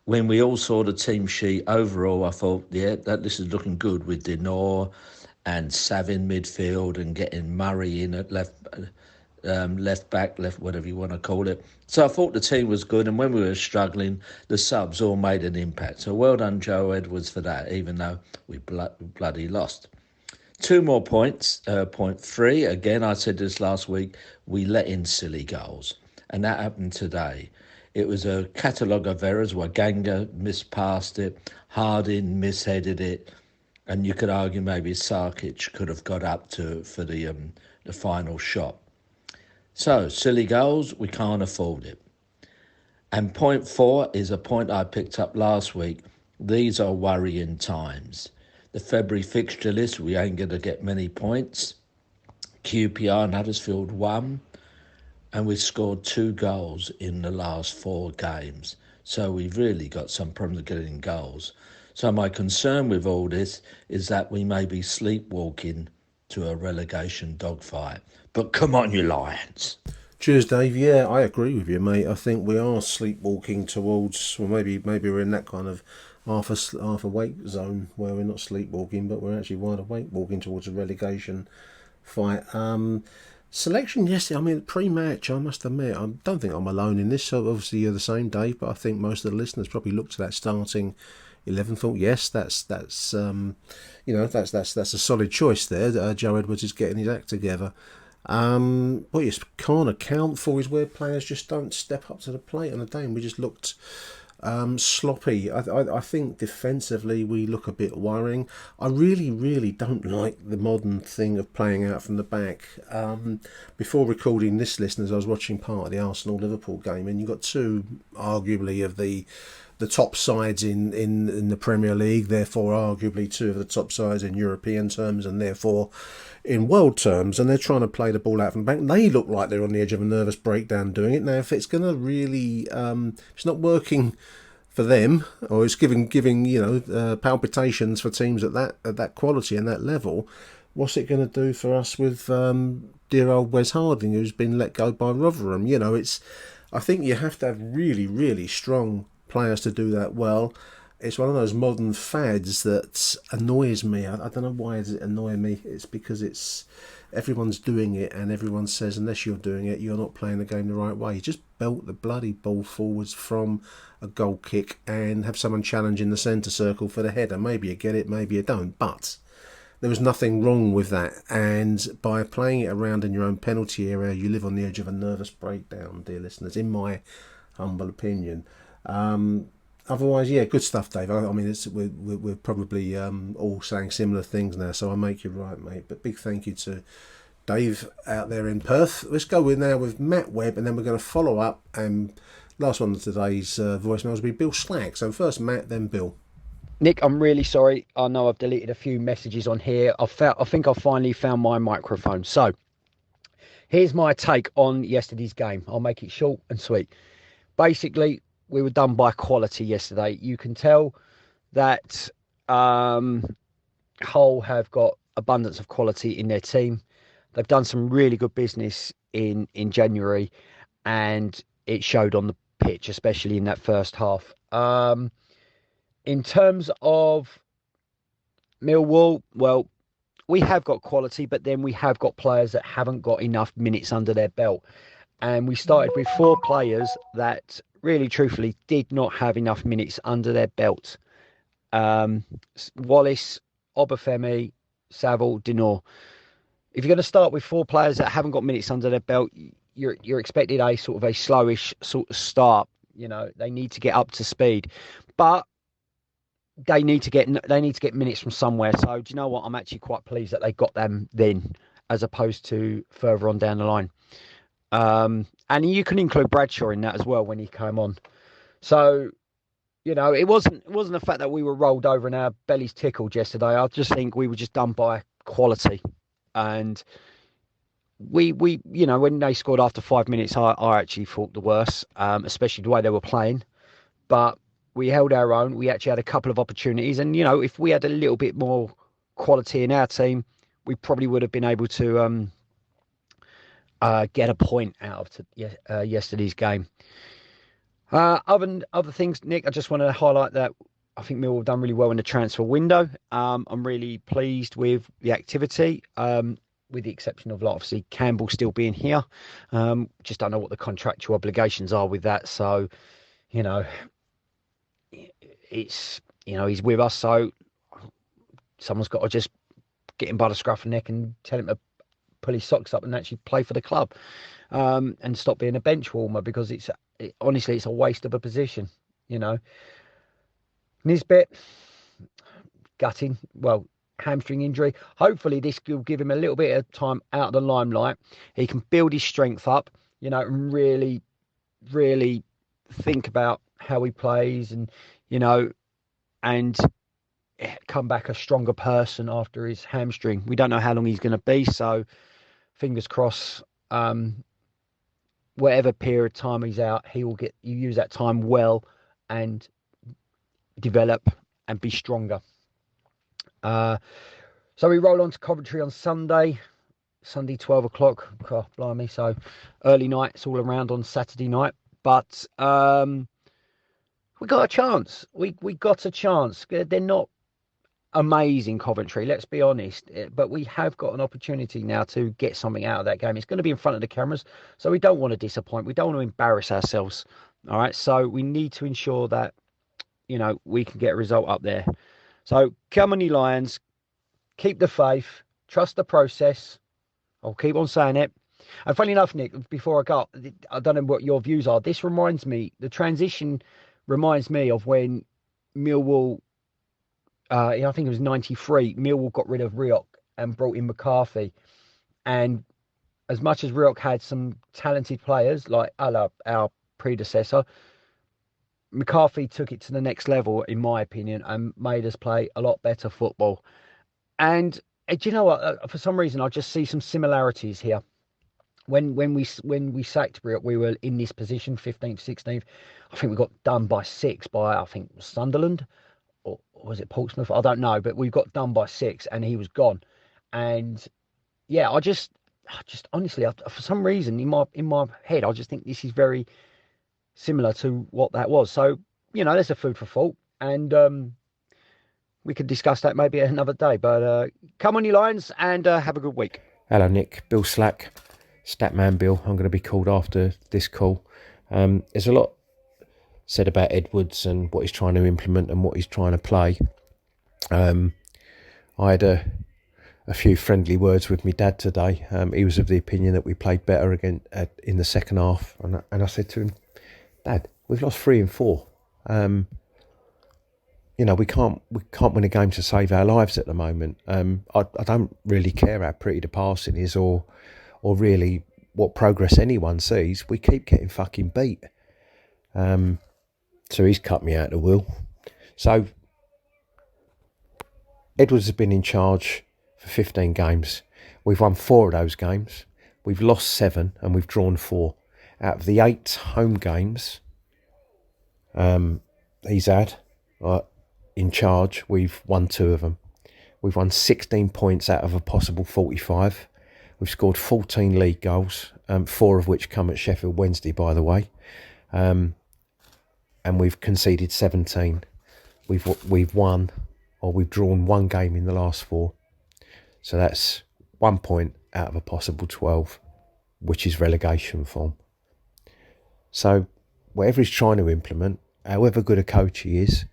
When we all saw the team sheet overall, I thought, that this is looking good with Denor and Savin midfield and getting Murray in at left back, whatever you want to call it. So I thought the team was good, and when we were struggling, the subs all made an impact. So well done, Joe Edwards, for that, even though we bloody lost. 2 more points. Point 3, again, I said this last week, we let in silly goals, and that happened today. It was a catalogue of errors. Waganga mispassed it, Harding misheaded it, and you could argue maybe Sarkic could have got up for the final shot. So, silly goals, we can't afford it. And point 4 is a point I picked up last week. These are worrying times. The February fixture list, we ain't going to get many points. QPR and Huddersfield won, and we scored 2 goals in the last 4 games. So we've really got some problems getting goals. So my concern with all this is that we may be sleepwalking to a relegation dogfight. But come on, you Lions. Cheers, Dave. Yeah, I agree with you, mate. I think we are sleepwalking towards, well, maybe we're in that kind of half awake zone where we're not sleepwalking, but we're actually wide awake walking towards a relegation fight. Selection, yes, I mean, pre-match, I must admit, I don't think I'm alone in this. So obviously you're the same, Dave, but I think most of the listeners probably looked at that starting 11, thought, yes, that's a solid choice there. Joe Edwards is getting his act together. What you can't account for is where players just don't step up to the plate on the day, and we just looked sloppy. I think defensively we look a bit worrying. I really don't like the modern thing of playing out from the back. Before recording this, listeners, I was watching part of the Arsenal-Liverpool game, and you got 2 arguably of the top sides in the Premier League, therefore arguably 2 of the top sides in European terms, and therefore in world terms, and they're trying to play the ball out from the back. They look like they're on the edge of a nervous breakdown doing it. Now, if it's going to really, it's not working for them, or it's giving palpitations for teams at that quality and that level, what's it going to do for us with dear old Wes Harding, who's been let go by Rotherham? I think you have to have really strong players to do that well. It's one of those modern fads that annoys me. I don't know why does it annoy me. It's because everyone's doing it, and everyone says unless you're doing it, you're not playing the game the right way. You just belt the bloody ball forwards from a goal kick and have someone challenge in the centre circle for the header. Maybe you get it, maybe you don't. But there was nothing wrong with that, and by playing it around in your own penalty area, you live on the edge of a nervous breakdown, dear listeners, in my humble opinion. Otherwise, yeah, good stuff, Dave. I mean, we're probably all saying similar things now, so I make you right, mate. But big thank you to Dave out there in Perth. Let's go now with Matt Webb, and then we're going to follow up. And last one of today's voicemails will be Bill Slack. So first Matt, then Bill. Nick, I'm really sorry. I know I've deleted a few messages on here. I think I finally found my microphone. So here's my take on yesterday's game. I'll make it short and sweet. Basically, we were done by quality yesterday. You can tell that Hull have got abundance of quality in their team. They've done some really good business in January, and it showed on the pitch, especially in that first half. In terms of Millwall, well, we have got quality, but then we have got players that haven't got enough minutes under their belt. And we started with 4 players that really, truthfully, did not have enough minutes under their belt. Wallace, Obafemi, Saville, Dinor. If you're going to start with 4 players that haven't got minutes under their belt, you're expected a sort of a slowish sort of start. You know, they need to get up to speed, but they need to get minutes from somewhere. So do you know what? I'm actually quite pleased that they got them then, as opposed to further on down the line. And you can include Bradshaw in that as well when he came on. So, you know, it wasn't the fact that we were rolled over and our bellies tickled yesterday. I just think we were just done by quality. And we you know, when they scored after 5 minutes, I actually thought the worst, especially the way they were playing. But we held our own. We actually had a couple of opportunities. And, you know, if we had a little bit more quality in our team, we probably would have been able to get a point out of yesterday's game. Other things, Nick, I just want to highlight that I think Millwall have done really well in the transfer window. I'm really pleased with the activity, with the exception of, like, obviously, Campbell still being here. Just don't know what the contractual obligations are with that. So, you know, it's, you know, he's with us, so someone's got to just get him by the scruff of the neck and tell him to pull his socks up and actually play for the club, and stop being a bench warmer, because honestly, it's a waste of a position, you know. Nisbet, gutting, well, hamstring injury. Hopefully this will give him a little bit of time out of the limelight. He can build his strength up, you know, and really, really think about how he plays, and, you know, and come back a stronger person after his hamstring. We don't know how long he's going to be, so fingers crossed, whatever period of time he's out, you use that time well and develop and be stronger. So we roll on to Coventry on Sunday 12 o'clock. God, blimey. So early nights all around on Saturday night. But we got a chance. We got a chance. They're not amazing, Coventry, let's be honest, but we have got an opportunity now to get something out of that game. It's going to be in front of the cameras, so we don't want to disappoint. We don't want to embarrass ourselves. All right, so we need to ensure that, you know, we can get a result up there. So come on, you Lions, keep the faith, trust the process. I'll keep on saying it. And funny enough, Nick, before I go, I don't know what your views are. The transition reminds me of when Millwall, I think it was 93, Millwall got rid of Rioch and brought in McCarthy. And as much as Rioch had some talented players, like our predecessor, McCarthy took it to the next level, in my opinion, and made us play a lot better football. And do you know what? For some reason, I just see some similarities here. When we sacked Rioch, we were in this position, 15th, 16th. I think we got done by 6 by, I think, Sunderland. Or was it Portsmouth? I don't know, but we got done by 6 and he was gone. And yeah, I just honestly, for some reason in my head, I just think this is very similar to what that was. So, you know, there's a food for thought, and we could discuss that maybe another day. But come on, you Lions, and have a good week. Hello, Nick. Bill Slack, Statman Bill. I'm going to be called after this call. There's a lot said about Edwards and what he's trying to implement and what he's trying to play. I had a few friendly words with my dad today. He was of the opinion that we played better again in the second half, and I said to him, Dad, we've lost 3 and 4. You know, we can't win a game to save our lives at the moment. I don't really care how pretty the passing is or really what progress anyone sees. We keep getting fucking beat. So he's cut me out of the will. So Edwards has been in charge for 15 games. We've won 4 of those games. We've lost 7 and we've drawn 4. Out of the 8 home games, he's had in charge, we've won 2 of them. We've won 16 points out of a possible 45. We've scored 14 league goals, 4 of which come at Sheffield Wednesday, by the way. And we've conceded 17. We've won, or we've drawn 1 game in the last 4. So that's 1 point out of a possible 12, which is relegation form. So whatever he's trying to implement, however good a coach he is,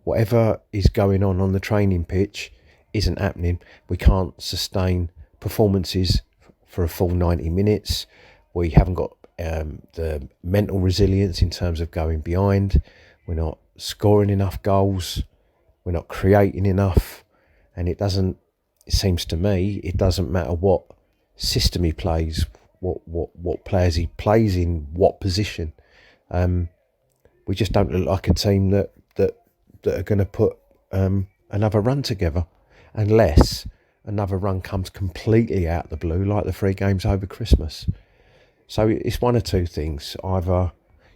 whatever is going on the training pitch isn't happening. We can't sustain performances for a full 90 minutes. We haven't got the mental resilience in terms of going behind. We're not scoring enough goals. We're not creating enough. And it seems to me, it doesn't matter what system he plays, what players he plays in, what position. We just don't look like a team that are going to put another run together, unless another run comes completely out of the blue, like the 3 games over Christmas. So it's one of 2 things. Either,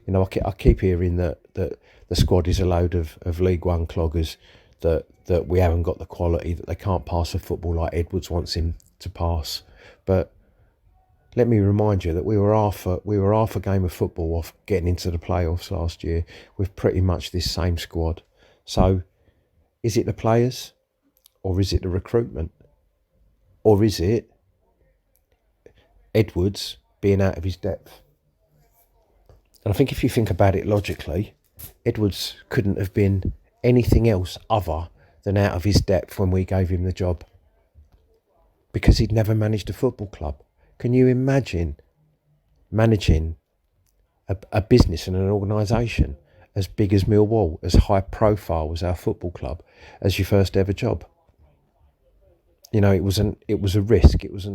I keep hearing that the squad is a load of League One cloggers, that we haven't got the quality, that they can't pass a football like Edwards wants him to pass. But let me remind you that we were half a game of football off getting into the playoffs last year with pretty much this same squad. So, is it the players, or is it the recruitment, or is it Edwards being out of his depth? And I think if you think about it logically, Edwards couldn't have been anything else other than out of his depth when we gave him the job, because he'd never managed a football club. Can you imagine managing a business and an organisation as big as Millwall, as high profile as our football club, as your first ever job? It was a risk. It was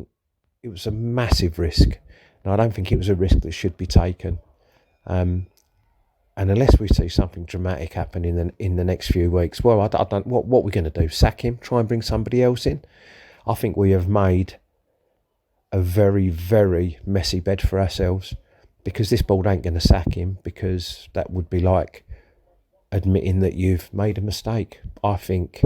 a massive risk. And I don't think it was a risk that should be taken. And unless we see something dramatic happen in the next few weeks, well, I don't. What we're going to do? Sack him? Try and bring somebody else in? I think we have made a very, very messy bed for ourselves, because this board ain't going to sack him, because that would be like admitting that you've made a mistake. I think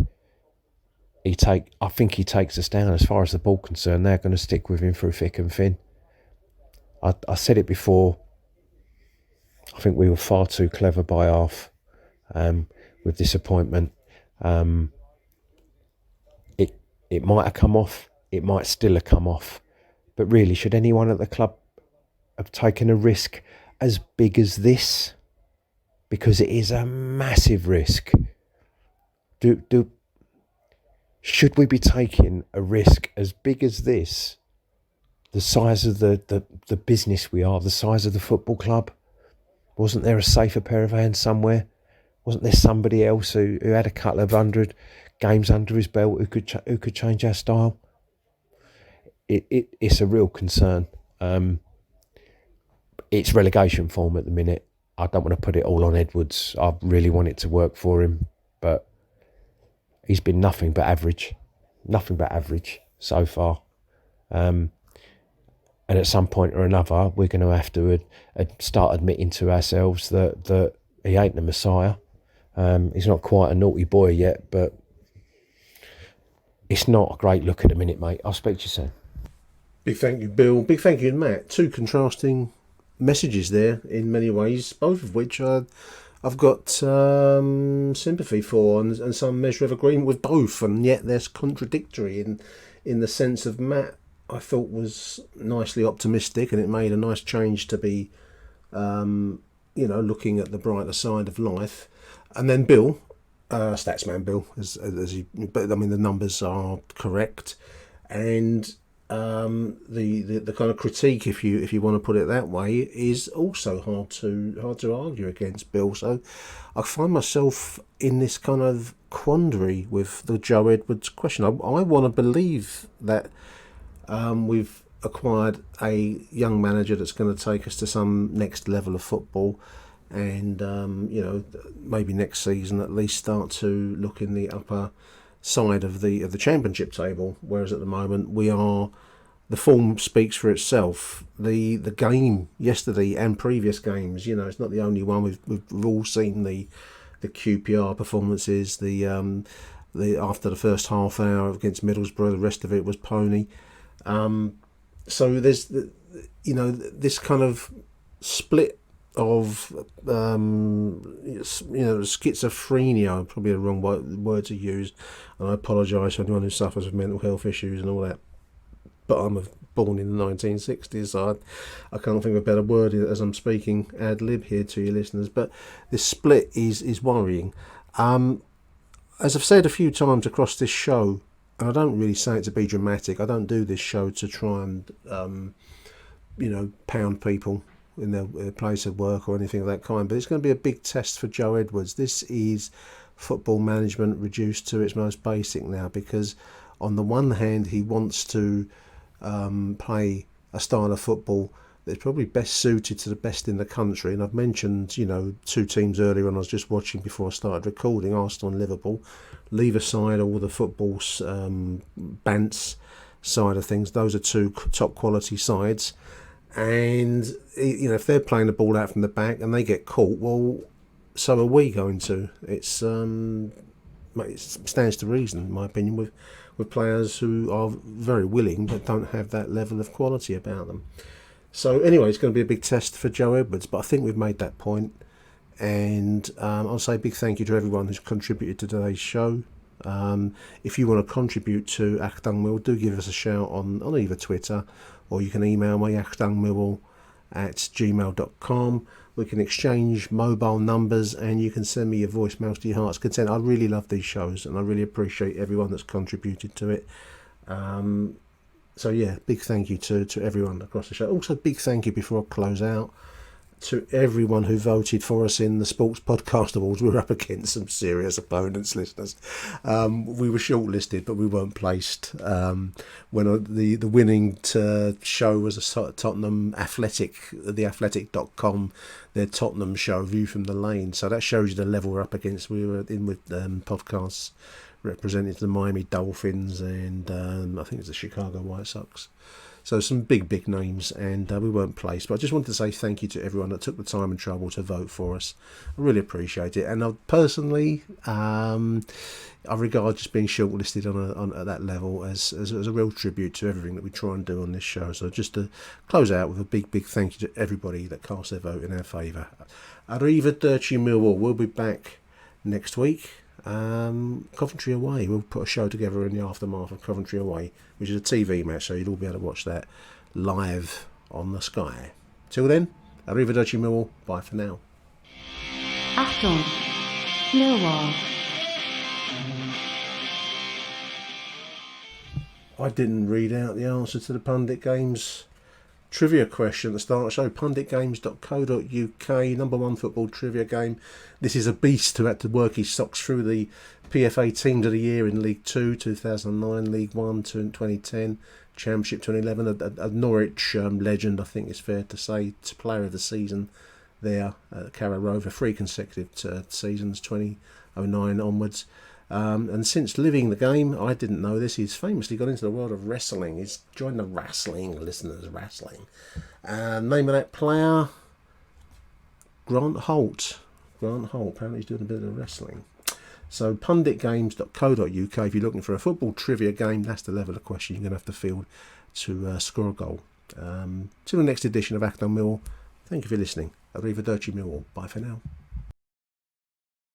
he takes us down. As far as the board concerned, they're going to stick with him through thick and thin. I said it before. I think we were far too clever by half with this appointment. It might have come off. It might still have come off. But really, should anyone at the club have taken a risk as big as this? Because it is a massive risk. Should we be taking a risk as big as this? The size of the business we are, the size of the football club. Wasn't there a safer pair of hands somewhere? Wasn't there somebody else who had a couple of 100 games under his belt who could change our style? It's a real concern. It's relegation form at the minute. I don't want to put it all on Edwards. I really want it to work for him, but he's been nothing but average so far. And at some point or another, we're going to have to start admitting to ourselves that he ain't the Messiah. He's not quite a naughty boy yet, but it's not a great look at the minute, mate. I'll speak to you soon. Big thank you, Bill. Big thank you, Matt. 2 contrasting messages there in many ways, both of which I've got sympathy for and some measure of agreement with both, and yet they're contradictory in the sense of Matt, I thought, was nicely optimistic, and it made a nice change to be, looking at the brighter side of life. And then Bill, Statsman Bill, but I mean the numbers are correct, and the kind of critique, if you want to put it that way, is also hard to argue against Bill. So I find myself in this kind of quandary with the Joe Edwards question. I want to believe that we've acquired a young manager that's going to take us to some next level of football, and maybe next season at least start to look in the upper side of the championship table, whereas at the moment we are the form speaks for itself. The game yesterday and previous games, you know, it's not the only one. We've all seen the QPR performances. The after the first half hour against Middlesbrough, the rest of it was pony. So there's this kind of split of schizophrenia, probably the wrong word to use, and I apologise to anyone who suffers with mental health issues and all that. But I'm born in the 1960s, so I can't think of a better word as I'm speaking ad lib here to your listeners. But this split is worrying. As I've said a few times across this show, and I don't really say it to be dramatic. I don't do this show to try and pound people in their place of work or anything of that kind. But it's going to be a big test for Joe Edwards. This is football management reduced to its most basic now, because on the one hand he wants to play a style of football that's probably best suited to the best in the country. And I've mentioned, two teams earlier on I was just watching before I started recording, Arsenal and Liverpool. Leave aside all the football bants side of things. Those are two top quality sides. And, if they're playing the ball out from the back and they get caught, well, so are we going to. It stands to reason, in my opinion, with players who are very willing but don't have that level of quality about them. So anyway, it's going to be a big test for Joe Edwards, but I think we've made that point. And I'll say a big thank you to everyone who's contributed to today's show. If you want to contribute to Achtung, do give us a shout on either Twitter, or you can email me achtungmillwall@gmail.com. We can exchange mobile numbers, and you can send me your voicemails to your heart's content. I really love these shows, and I really appreciate everyone that's contributed to it. So yeah, big thank you to everyone across the show. Also, big thank you before I close out to everyone who voted for us in the Sports Podcast Awards. We were up against some serious opponents, listeners. We were shortlisted, but we weren't placed. When the winning show was a Tottenham Athletic, the Athletic.com, their Tottenham show, View from the Lane. So that shows you the level we're up against. We were in with podcasts representing the Miami Dolphins and I think it's the Chicago White Sox. So some big names, and we weren't placed. But I just wanted to say thank you to everyone that took the time and trouble to vote for us. I really appreciate it. And I personally, I regard just being shortlisted at that level as a real tribute to everything that we try and do on this show. So just to close out with a big thank you to everybody that cast their vote in our favour. Arrivederci Millwall. We'll be back next week. Coventry away. We'll put a show together in the aftermath of Coventry away, which is a TV match, so you'll all be able to watch that live on the Sky. Till then, Arrivederci Millwall. Bye for now. Achtung, Millwall. I didn't read out the answer to the Pundit Games trivia question at the start of the show. punditgames.co.uk, number one football trivia game. This is a beast who had to work his socks through the PFA Teams of the Year in League 2, 2009, League 1, 2010, Championship 2011. A Norwich legend, I think it's fair to say, to player of the season there at Carrow Rover, 3 consecutive seasons, 2009 onwards. And since living the game, I didn't know this, he's famously got into the world of wrestling. He's joined the wrestling, listeners, wrestling. Name of that player, Grant Holt. Apparently he's doing a bit of wrestling. So punditgames.co.uk, if you're looking for a football trivia game, that's the level of question you're going to have to field to score a goal. Till the next edition of Achtung Millwall, thank you for listening. Arrivederci Millwall. Bye for now.